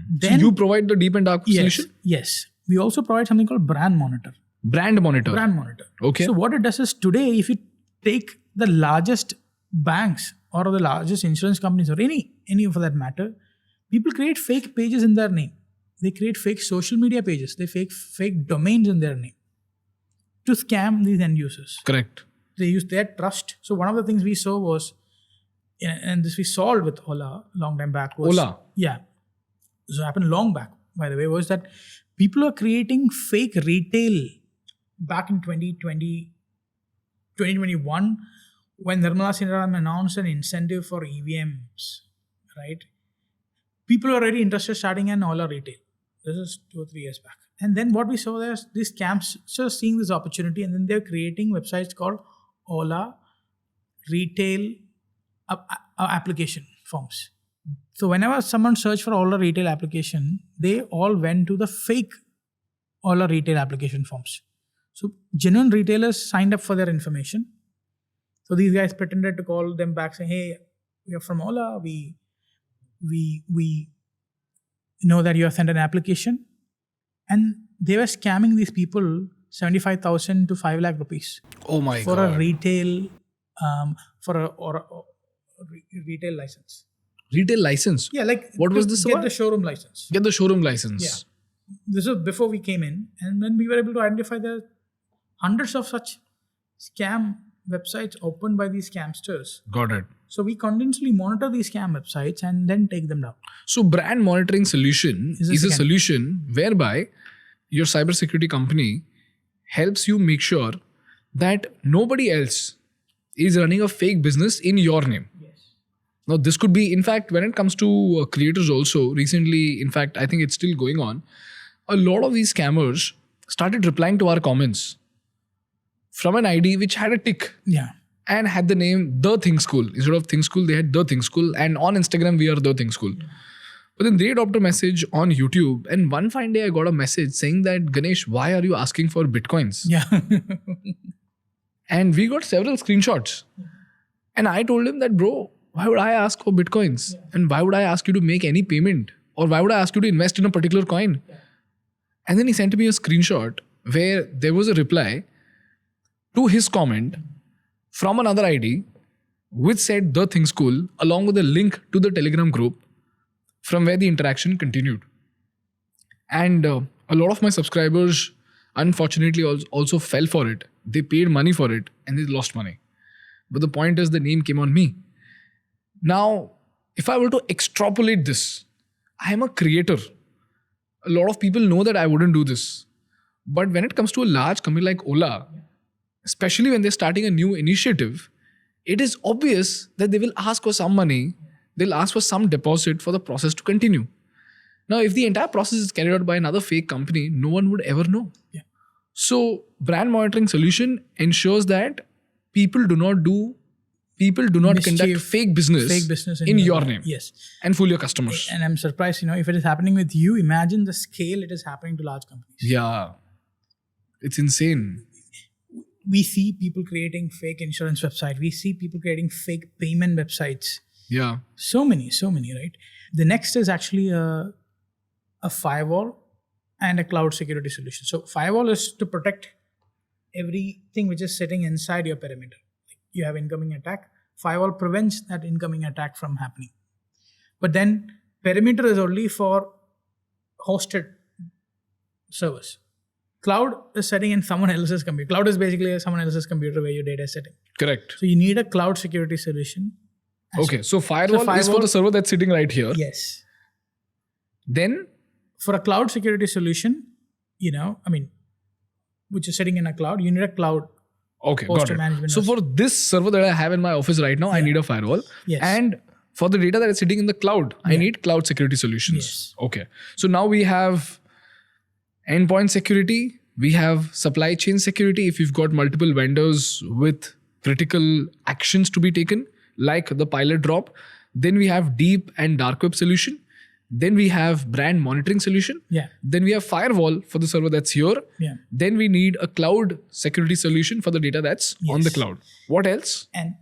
Then, so you provide the deep and dark web solution? Yes. We also provide something called brand monitor. Brand monitor. Okay. So what it does is, today, if you take the largest banks or the largest insurance companies or any for that matter, people create fake pages in their name. They create fake social media pages. They fake domains in their name to scam these end users. Correct. They use their trust. So one of the things we saw was, and this we solved with Ola a long time back. Ola? Yeah. So it happened long back, by the way, was that people are creating fake retail back in 2021 when Nirmala Sitharaman announced an incentive for EVMs, right? People were already interested starting an Ola retail. This is 2 or 3 years back. And then what we saw is these scams just seeing this opportunity, and then they're creating websites called Ola retail application forms. So whenever someone searched for Ola retail application, they all went to the fake Ola retail application forms. So genuine retailers signed up for their information. So these guys pretended to call them back saying, hey, we are from Ola. We know that you have sent an application. And they were scamming these people 75,000 to 5 lakh rupees. Oh my for God. A retail, for a retail license. Retail license? Yeah, like what was this get about? The showroom license. Get the showroom license. Yeah. This was before we came in, and then we were able to identify there are hundreds of such scam websites opened by these scamsters. Got it. So we continuously monitor these scam websites and then take them down. So brand monitoring solution is a solution whereby your cybersecurity company helps you make sure that nobody else is running a fake business in your name. Now, this could be, in fact, when it comes to creators also, recently, in fact, I think it's still going on, a lot of these scammers started replying to our comments from an ID which had a tick. Yeah. And had the name The thinkschool. Instead of thinkschool, they had The thinkschool. And on Instagram, we are The thinkschool. Yeah. But then they dropped a message on YouTube. And one fine day, I got a message saying that, Ganesh, why are you asking for bitcoins? Yeah. And we got several screenshots. And I told him that, bro, why would I ask for bitcoins? Yeah. And why would I ask you to make any payment? Or why would I ask you to invest in a particular coin? Yeah. And then he sent me a screenshot where there was a reply to his comment from another ID which said The thinkschool along with a link to the Telegram group from where the interaction continued. And a lot of my subscribers unfortunately also fell for it. They paid money for it and they lost money. But the point is the name came on me. Now, if I were to extrapolate this, I am a creator. A lot of people know that I wouldn't do this. But when it comes to a large company like Ola, especially when they're starting a new initiative, it is obvious that they will ask for some money, they'll ask for some deposit for the process to continue. Now, if the entire process is carried out by another fake company, no one would ever know. Yeah. So, brand monitoring solution ensures that people do not conduct fake business in your name. Yes. And fool your customers. And I'm surprised, if it is happening with you, imagine the scale it is happening to large companies. Yeah. It's insane. We see people creating fake insurance websites. We see people creating fake payment websites. Yeah. So many, right? The next is actually a firewall and a cloud security solution. So firewall is to protect everything which is sitting inside your perimeter. You have incoming attack. Firewall prevents that incoming attack from happening. But then perimeter is only for hosted servers. Cloud is sitting in someone else's computer. Cloud is basically someone else's computer where your data is sitting. Correct. So you need a cloud security solution. Okay, so firewall is for the server that's sitting right here. Yes. Then? For a cloud security solution, which is sitting in a cloud, you need a cloud Okay, got Postal it. management So was- for this server that I have in my office right now, I need a firewall. Yes. And for the data that is sitting in the cloud, I need cloud security solutions. Yes. Okay. So now we have endpoint security. We have supply chain security if you've got multiple vendors with critical actions to be taken, like the pilot drop. Then we have deep and dark web solution. Then we have brand monitoring solution. Yeah. Then we have firewall for the server that's here. Yeah. Then we need a cloud security solution for the data that's on the cloud. What else? And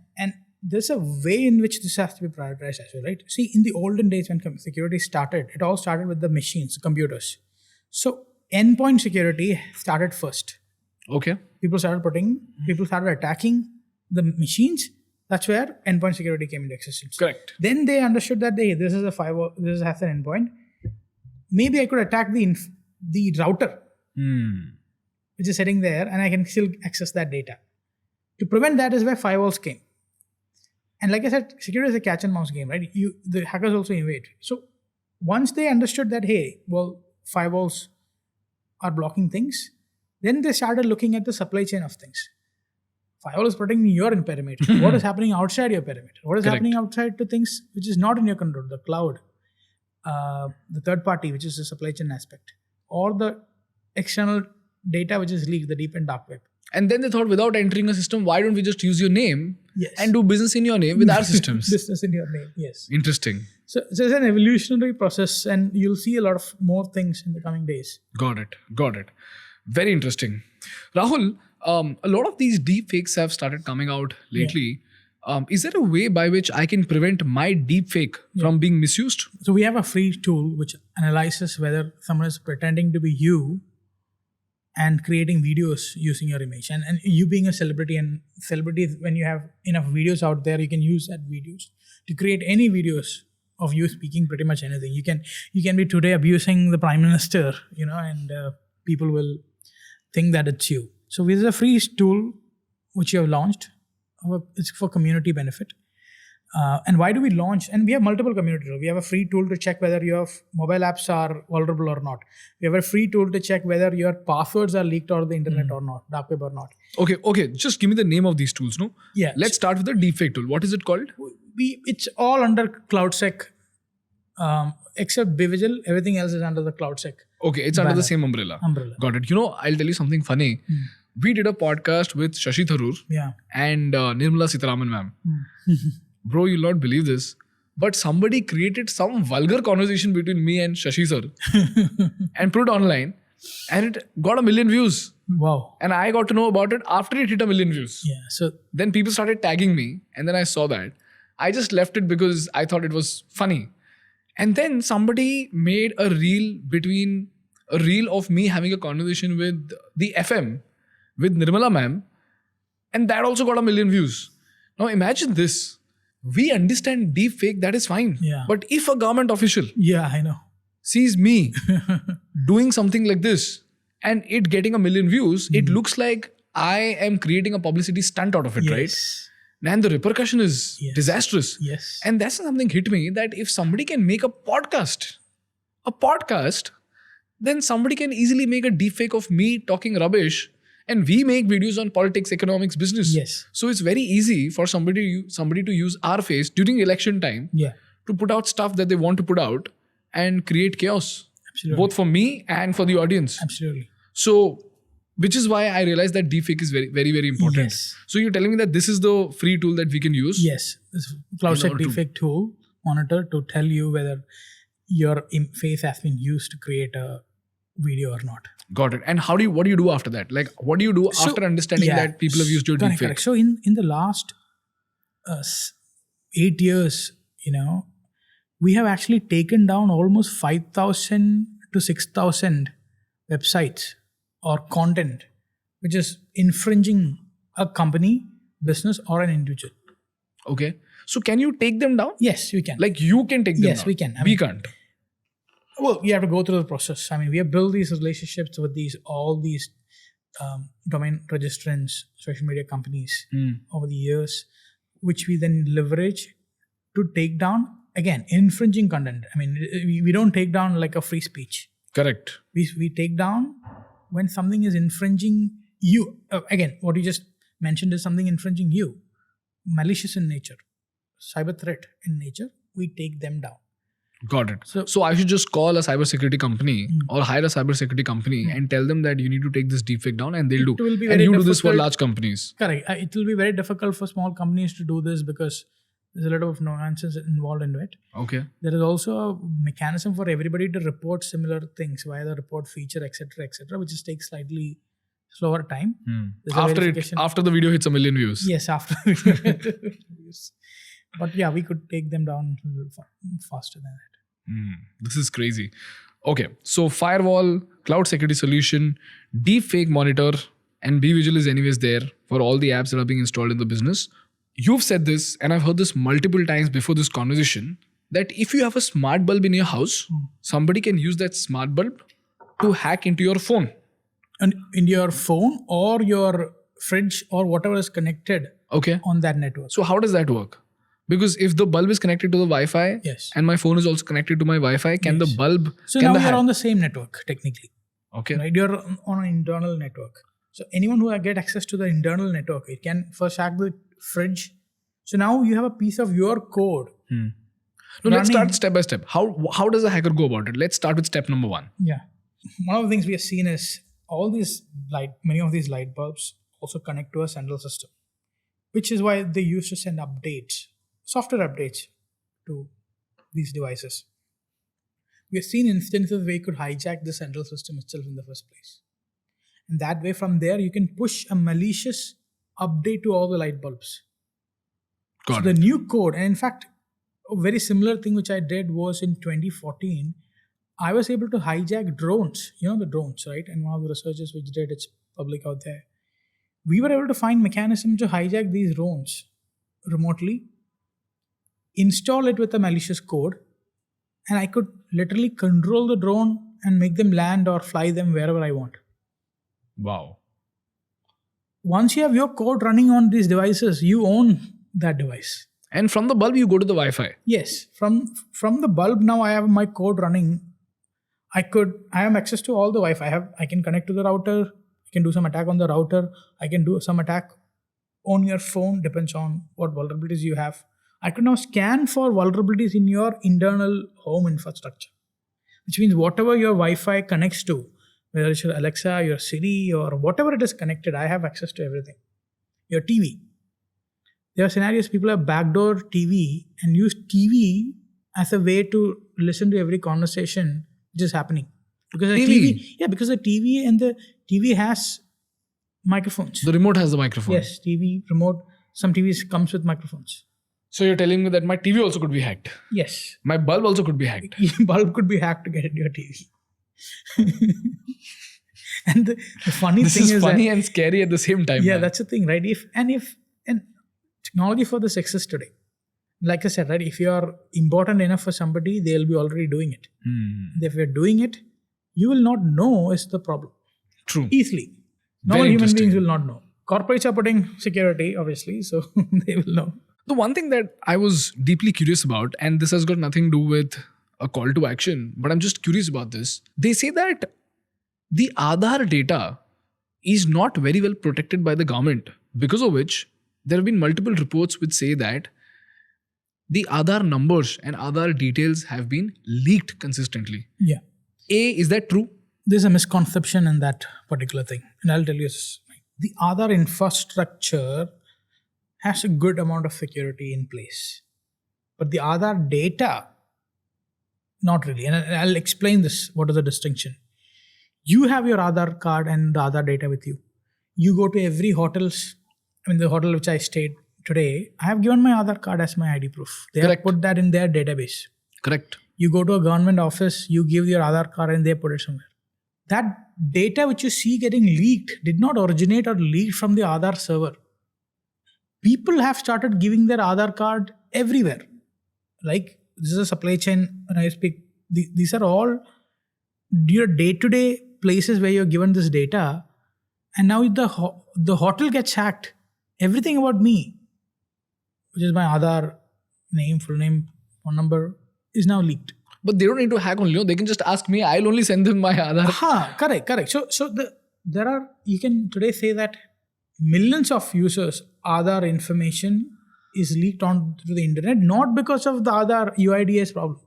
there's a way in which this has to be prioritized as well, right? See, in the olden days when security started, it all started with the machines, computers. So endpoint security started first. Okay. People started attacking the machines. That's where endpoint security came into existence. Correct. Then they understood that this is a firewall, this has an endpoint. Maybe I could attack the router, which is sitting there, and I can still access that data. To prevent that is where firewalls came. And like I said, security is a catch and mouse game, right? The hackers also invade. So once they understood that, hey, well, firewalls are blocking things, then they started looking at the supply chain of things. Firewall is protecting your perimeter. What is happening outside your perimeter? What is happening outside to things which is not in your control? The cloud, the third party, which is the supply chain aspect, or the external data which is leaked, the deep and dark web. And then they thought, without entering a system, why don't we just use your name and do business in your name with our systems? Business in your name, yes. Interesting. So it's an evolutionary process, and you'll see a lot of more things in the coming days. Got it. Very interesting. Rahul, a lot of these deepfakes have started coming out lately. Is there a way by which I can prevent my deepfake from being misused? So we have a free tool which analyzes whether someone is pretending to be you and creating videos using your image. And you being a celebrity, and celebrities, when you have enough videos out there, you can use that videos to create any videos of you speaking pretty much anything. You can be today abusing the Prime Minister, and people will think that it's you. So this is a free tool which you have launched. It's for community benefit. And why do we launch? And we have multiple community tools. We have a free tool to check whether your mobile apps are vulnerable or not. We have a free tool to check whether your passwords are leaked or the internet or not, dark web or not. Okay. Just give me the name of these tools, no? Yeah. Let's start with the deepfake tool. What is it called? It's all under Cloudsek, except Bivigil. Everything else is under the Cloudsek. Okay, it's under the same umbrella. Got it. I'll tell you something funny. We did a podcast with Shashi Tharoor and Nirmala Sitharaman ma'am. Bro, you'll not believe this, but somebody created some vulgar conversation between me and Shashi sir and put it online, and it got 1 million views. Wow. And I got to know about it after it hit 1 million views. Yeah. So then people started tagging me, and then I saw that. I just left it because I thought it was funny. And then somebody made a reel of me having a conversation with the FM with Nirmala ma'am, and that also got 1 million views. Now imagine this. We understand deepfake, that is fine. Yeah. But if a government official I know, sees me doing something like this and it getting 1 million views, it looks like I am creating a publicity stunt out of it, right? And the repercussion is disastrous. Yes. And that's something hit me, that if somebody can make a podcast, then somebody can easily make a deepfake of me talking rubbish, and we make videos on politics, economics, business. Yes. So it's very easy for somebody to use our face during election time to put out stuff that they want to put out and create chaos. Absolutely. Both for me and for the audience. Absolutely. So, which is why I realized that deepfake is very, very, very important. Yes. So you're telling me that this is the free tool that we can use? Yes. This Cloudsek deepfake tool monitor to tell you whether your face has been used to create a video or not. Got it. And what do you do after that? Like, what do you do after understanding that people have used your deepfake? Correct. So in the last 8 years, we have actually taken down almost 5,000 to 6,000 websites or content which is infringing a company, business, or an individual. Okay. So can you take them down? Yes, we can. Like you can take them down? Yes, we can. We can't. Well, you have to go through the process. I mean, we have built these relationships with all these domain registrants, social media companies over the years, which we then leverage to take down, again, infringing content. I mean, we don't take down like a free speech. Correct. We take down when something is infringing you. Again, what you just mentioned as something infringing you, malicious in nature, cyber threat in nature, we take them down. Got it. So I should just call a cybersecurity company or hire a cybersecurity company and tell them that you need to take this deepfake down, and they'll do. And you do this for large companies. Correct. It will be very difficult for small companies to do this because there's a lot of nuances involved in it. Okay. There is also a mechanism for everybody to report similar things via the report feature, etc., which just takes slightly slower time. After the video hits 1 million views. Yes, after the video views. But yeah, we could take them down a little faster than that. This is crazy. Okay, so firewall, cloud security solution, deepfake monitor, and BeVisual is anyways there for all the apps that are being installed in the business. You've said this, and I've heard this multiple times before this conversation, that if you have a smart bulb in your house, somebody can use that smart bulb to hack into your phone. And in your phone or your fridge or whatever is connected on that network. So how does that work? Because if the bulb is connected to the Wi-Fi and my phone is also connected to my Wi-Fi, can the bulb... So now you're on the same network, technically. Okay. Right? You're on an internal network. So anyone who get access to the internal network, it can first hack the fridge. So now you have a piece of your code. No, let's start step by step. How does a hacker go about it? Let's start with step number 1. Yeah. One of the things we have seen is many of these light bulbs also connect to a central system, which is why they used to send updates, software updates to these devices. We have seen instances where you could hijack the central system itself in the first place. And that way from there, you can push a malicious update to all the light bulbs. So the new code, and in fact, a very similar thing which I did was in 2014, I was able to hijack drones, the drones, right? And one of the researchers which did, it's public out there. We were able to find mechanisms to hijack these drones remotely, install it with a malicious code, and I could literally control the drone and make them land or fly them wherever I want. Wow. Once you have your code running on these devices, you own that device. And from the bulb, you go to the Wi-Fi. Yes. From the bulb, now I have my code running. I have access to all the Wi-Fi. I can connect to the router. I can do some attack on the router. I can do some attack on your phone, depends on what vulnerabilities you have. I could now scan for vulnerabilities in your internal home infrastructure, which means whatever your Wi-Fi connects to, whether it's your Alexa, your Siri, or whatever it is connected, I have access to everything. Your TV. There are scenarios people have backdoor TV and use TV as a way to listen to every conversation which is happening. Because because the TV and the TV has microphones. The remote has the microphone. Yes, TV remote. Some TVs comes with microphones. So you're telling me that my TV also could be hacked? Yes. My bulb also could be hacked? Bulb could be hacked to get into your TV. And the funny this thing is funny and scary at the same time. Yeah, that's the thing, right? And technology for this exists today. Like I said, right? If you are important enough for somebody, they'll be already doing it. If you're doing it, you will not know is the problem. True. Easily. Normal human beings will not know. Corporates are putting security, obviously, so they will know. The one thing that I was deeply curious about, and this has got nothing to do with a call to action, but I'm just curious about this. They say that the Aadhar data is not very well protected by the government, because of which there have been multiple reports which say that the Aadhar numbers and Aadhar details have been leaked consistently. Yeah. Is that true? There's a misconception in that particular thing. And I'll tell you this. The Aadhar infrastructure has a good amount of security in place. But the Aadhar data, not really. And I'll explain this. What is the distinction? You have your Aadhar card and the Aadhar data with you. You go to every the hotel which I stayed today, I have given my Aadhar card as my ID proof. They have put that in their database. Correct. You go to a government office, you give your Aadhar card and they put it somewhere. That data which you see getting leaked did not originate or leak from the Aadhar server. People have started giving their Aadhar card everywhere. Like, this is a supply chain when I speak. These are all your day-to-day places where you're given this data. And now the hotel gets hacked. Everything about me, which is my Aadhar name, full name, phone number, is now leaked. But they don't need to hack only. They can just ask me. I'll only send them my Aadhar. Correct. So you can today say that millions of users, Aadhar information is leaked onto the internet, not because of the Aadhar UIDS problem.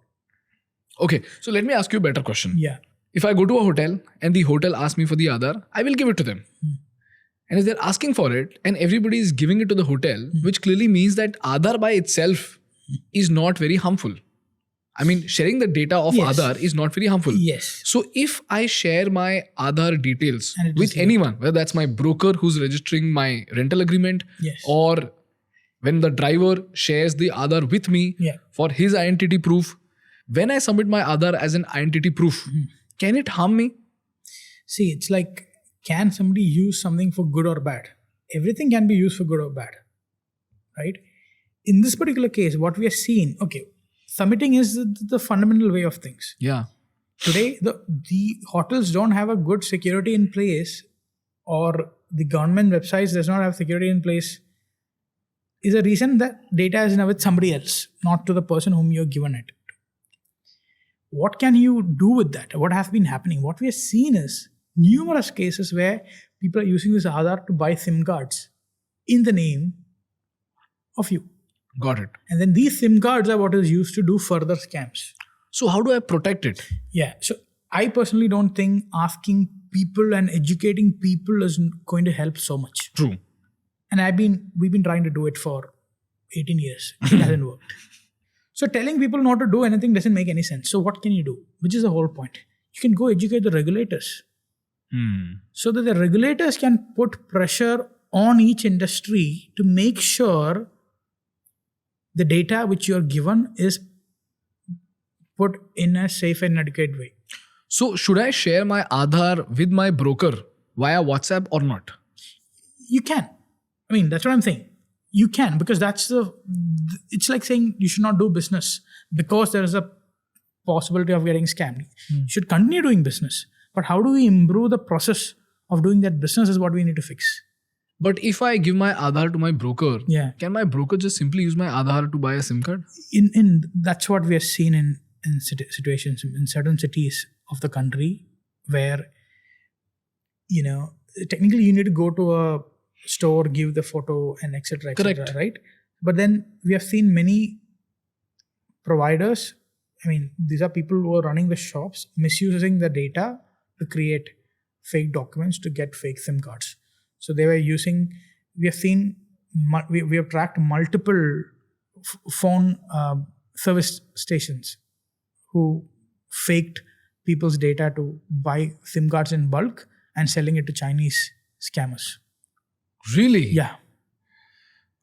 Okay, so let me ask you a better question. Yeah. If I go to a hotel and the hotel asks me for the Aadhar, I will give it to them. And if they're asking for it and everybody is giving it to the hotel, which clearly means that Aadhar by itself is not very harmful. I mean, sharing the data of Aadhar is not very harmful. Yes. So if I share my Aadhar details And it with is anyone, whether that's my broker who's registering my rental agreement, Yes. or when the driver shares the Aadhar with me for his identity proof, when I submit my Aadhar as an identity proof, can it harm me? See, it's like, can somebody use something for good or bad? Everything can be used for good or bad, right? In this particular case, what we are seeing, submitting is the fundamental way of things. Yeah. Today, the hotels don't have a good security in place, or the government websites does not have security in place, is a reason that data is now with somebody else, not to the person whom you're given it. What can you do with that? What has been happening? What we have seen is numerous cases where people are using this Aadhar to buy SIM cards in the name of you. Got it. And then these SIM cards are what is used to do further scams. So how do I protect it? Yeah. So I personally don't think asking people and educating people is going to help so much. True. And we've been trying to do it for 18 years. It hasn't worked. So telling people not to do anything doesn't make any sense. So what can you do? Which is the whole point. You can go educate the regulators. So that the regulators can put pressure on each industry to make sure the data which you're given is put in a safe and adequate way. So should I share my Aadhar with my broker via WhatsApp or not? You can. I mean, that's what I'm saying. You can, because it's like saying you should not do business because there is a possibility of getting scammed. You should continue doing business. But how do we improve the process of doing that business is what we need to fix. But if I give my Aadhar to my broker, can my broker just simply use my Aadhar to buy a SIM card? That's what we have seen in situations in certain cities of the country where, technically you need to go to a store, give the photo and etc. Correct. Right? But then we have seen many providers, these are people who are running the shops, misusing the data to create fake documents to get fake SIM cards. So they were using, we have tracked multiple phone service stations who faked people's data to buy SIM cards in bulk and selling it to Chinese scammers. Really? Yeah.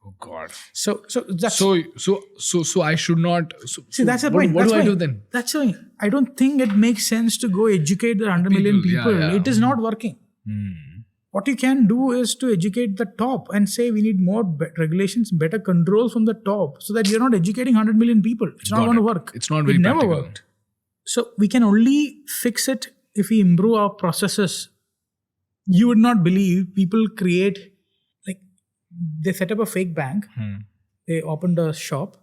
Oh God. So that's so I should not. See, that's the point. What do I do then? That's why I don't think it makes sense to go educate the 100 million people. Yeah. It is not working. What you can do is to educate the top and say we need more regulations, better controls from the top, so that you're not educating 100 million people. It's not going to work. It's not very practical. It never worked. So we can only fix it if we improve our processes. You would not believe people create, they set up a fake bank, they opened a shop,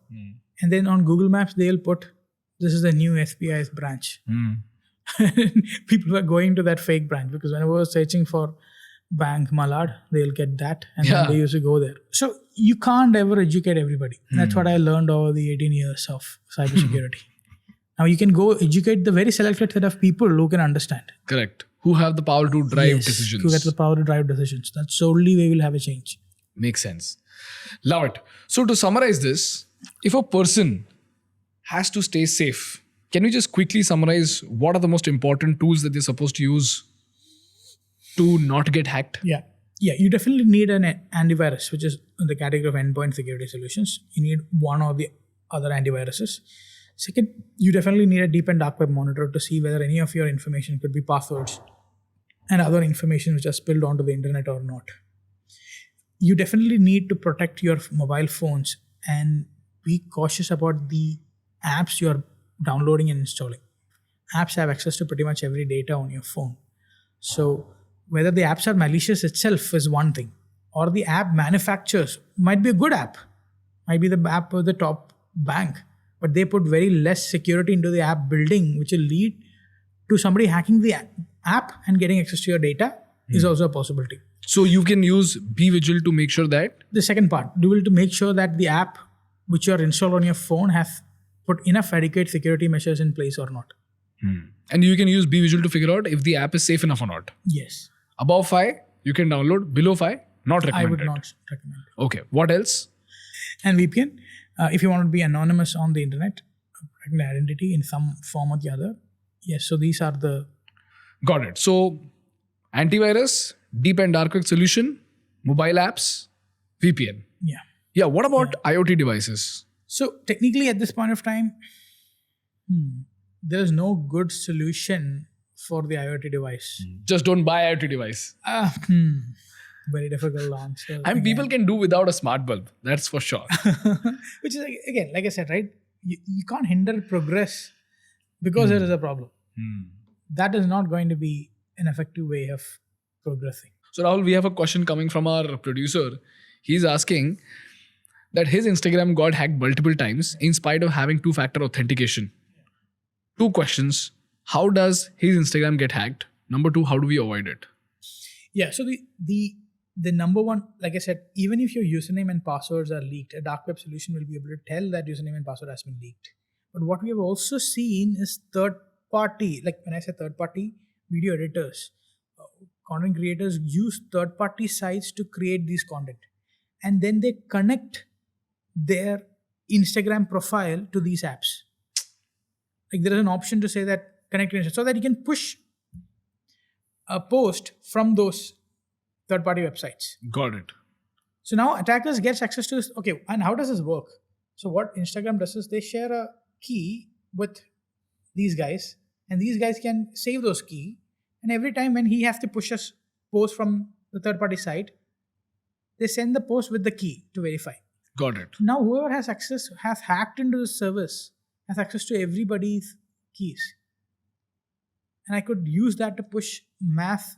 and then on Google Maps they'll put, this is the new SBI's branch. People were going to that fake branch because whenever we're searching for Bank Malad, they'll get that, and then they used to go there. So you can't ever educate everybody. That's what I learned over the 18 years of cybersecurity. Now you can go educate the very selected set of people who can understand. Correct. Who have the power to drive decisions. Who get the power to drive decisions. That's the only way we'll have a change. Makes sense. Love it. So to summarize this, if a person has to stay safe, can we just quickly summarize what are the most important tools that they're supposed to use to not get hacked? Yeah, you definitely need an antivirus, which is in the category of endpoint security solutions. You need one or the other antiviruses. Second, you definitely need a deep and dark web monitor to see whether any of your information could be passwords and other information which are spilled onto the internet or not. You definitely need to protect your mobile phones and be cautious about the apps you're downloading and installing. Apps have access to pretty much every data on your phone. So whether the apps are malicious itself is one thing, or the app manufacturers might be a good app, might be the app of the top bank, but they put very less security into the app building, which will lead to somebody hacking the app and getting access to your data is also a possibility. So you can use Be Vigil to make sure that. The second part, do it to make sure that the app which you are installed on your phone has put enough adequate security measures in place or not. And you can use Be Vigil to figure out if the app is safe enough or not. Yes. Above 5, you can download. Below 5, not recommended. I would not recommend. Okay. What else? And VPN, if you want to be anonymous on the internet, protect the identity in some form or the other. Yes, so these are the... Got it. So antivirus, deep and dark web solution, mobile apps, VPN. Yeah. Yeah. What about IoT devices? So technically at this point of time, there is no good solution for the IoT device. Just don't buy IoT device. Very difficult answer. And people can do without a smart bulb. That's for sure. Which is, again, like I said, right? You can't hinder progress because there is a problem. That is not going to be an effective way of progressing. So Rahul, we have a question coming from our producer. He's asking that his Instagram got hacked multiple times in spite of having two-factor authentication. 2 questions. How does his Instagram get hacked? Number 2, how do we avoid it? Yeah, so the number one, like I said, even if your username and passwords are leaked, a dark web solution will be able to tell that username and password has been leaked. But what we have also seen is third party, like when I say third party, video editors, content creators use third party sites to create these content. And then they connect their Instagram profile to these apps. Like there is an option to say that connect to Instagram, so that you can push a post from those third-party websites. Got it. So now attackers get access to this. Okay, and how does this work? So what Instagram does is they share a key with these guys, and these guys can save those key. And every time when he has to push a post from the third-party site, they send the post with the key to verify. Got it. Now whoever has access, has hacked into the service, has access to everybody's keys. And I could use that to push mass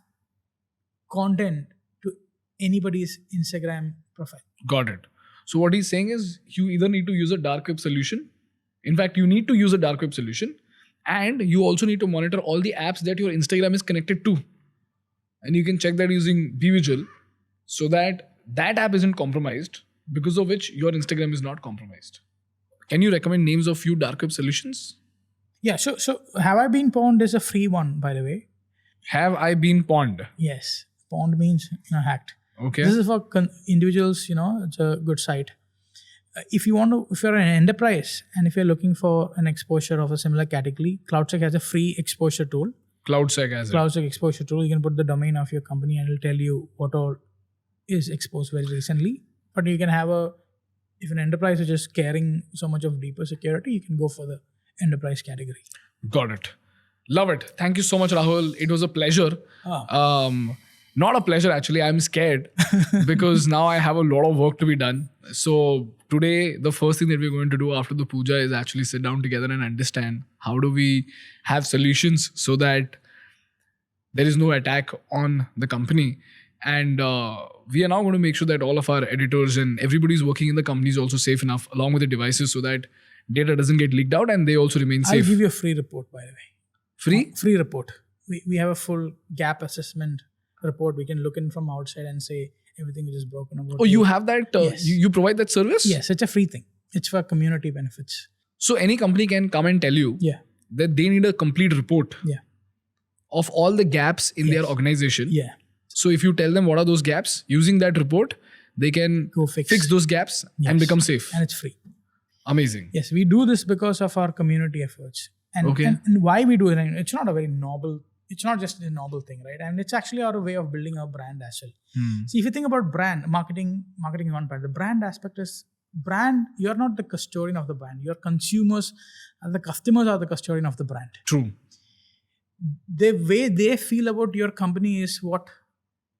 content to anybody's Instagram profile. Got it. So what he's saying is you either need to use a dark web solution. In fact, you need to use a dark web solution, and you also need to monitor all the apps that your Instagram is connected to. And you can check that using Be Vigil so that that app isn't compromised, because of which your Instagram is not compromised. Can you recommend names of few dark web solutions? Yeah, so Have I Been Pawned is a free one, by the way. Have I Been Pawned? Yes. Pawned means hacked. Okay. This is for individuals, it's a good site. If you're an enterprise and if you're looking for an exposure of a similar category, Cloudsek has a free exposure tool. Cloudsek has Cloudsek exposure tool. You can put the domain of your company and it'll tell you what all is exposed very recently. But you can have if an enterprise is just caring so much of deeper security, you can go for the enterprise category. Got it. Love it. Thank you so much, Rahul. It was a pleasure. Not a pleasure, actually. I'm scared because now I have a lot of work to be done. So today, the first thing that we're going to do after the puja is actually sit down together and understand how do we have solutions so that there is no attack on the company. And we are now going to make sure that all of our editors and everybody who's working in the company is also safe enough along with the devices so that data doesn't get leaked out and they also remain safe. I'll give you a free report, by the way. Free? Free report. We have a full gap assessment report. We can look in from outside and say everything which is broken about. Oh, you have that? Yes. You provide that service? Yes, it's a free thing. It's for community benefits. So any company can come and tell you that they need a complete report of all the gaps in their organization. Yeah. So if you tell them what are those gaps, using that report, they can go fix those gaps and become safe. And it's free. Amazing. Yes, we do this because of our community efforts. And, and why we do it, it's not a very noble, it's not just a noble thing, right? And it's actually our way of building our brand as well. See, if you think about brand, marketing is one part. The brand aspect is brand, you're not the custodian of the brand. Your consumers and the customers are the custodian of the brand. True. The way they feel about your company is what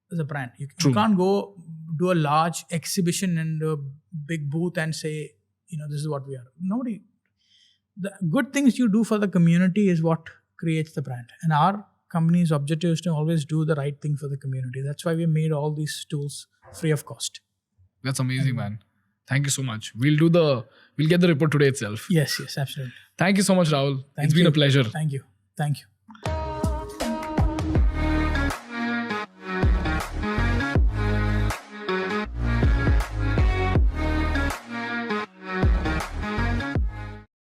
is a brand. You can't go do a large exhibition and a big booth and say, this is what we are. Nobody. The good things you do for the community is what creates the brand. And our company's objective is to always do the right thing for the community. That's why we made all these tools free of cost. That's amazing, man. Thank you so much. We'll get the report today itself. Yes, absolutely. Thank you so much, Rahul. It's been a pleasure. Thank you.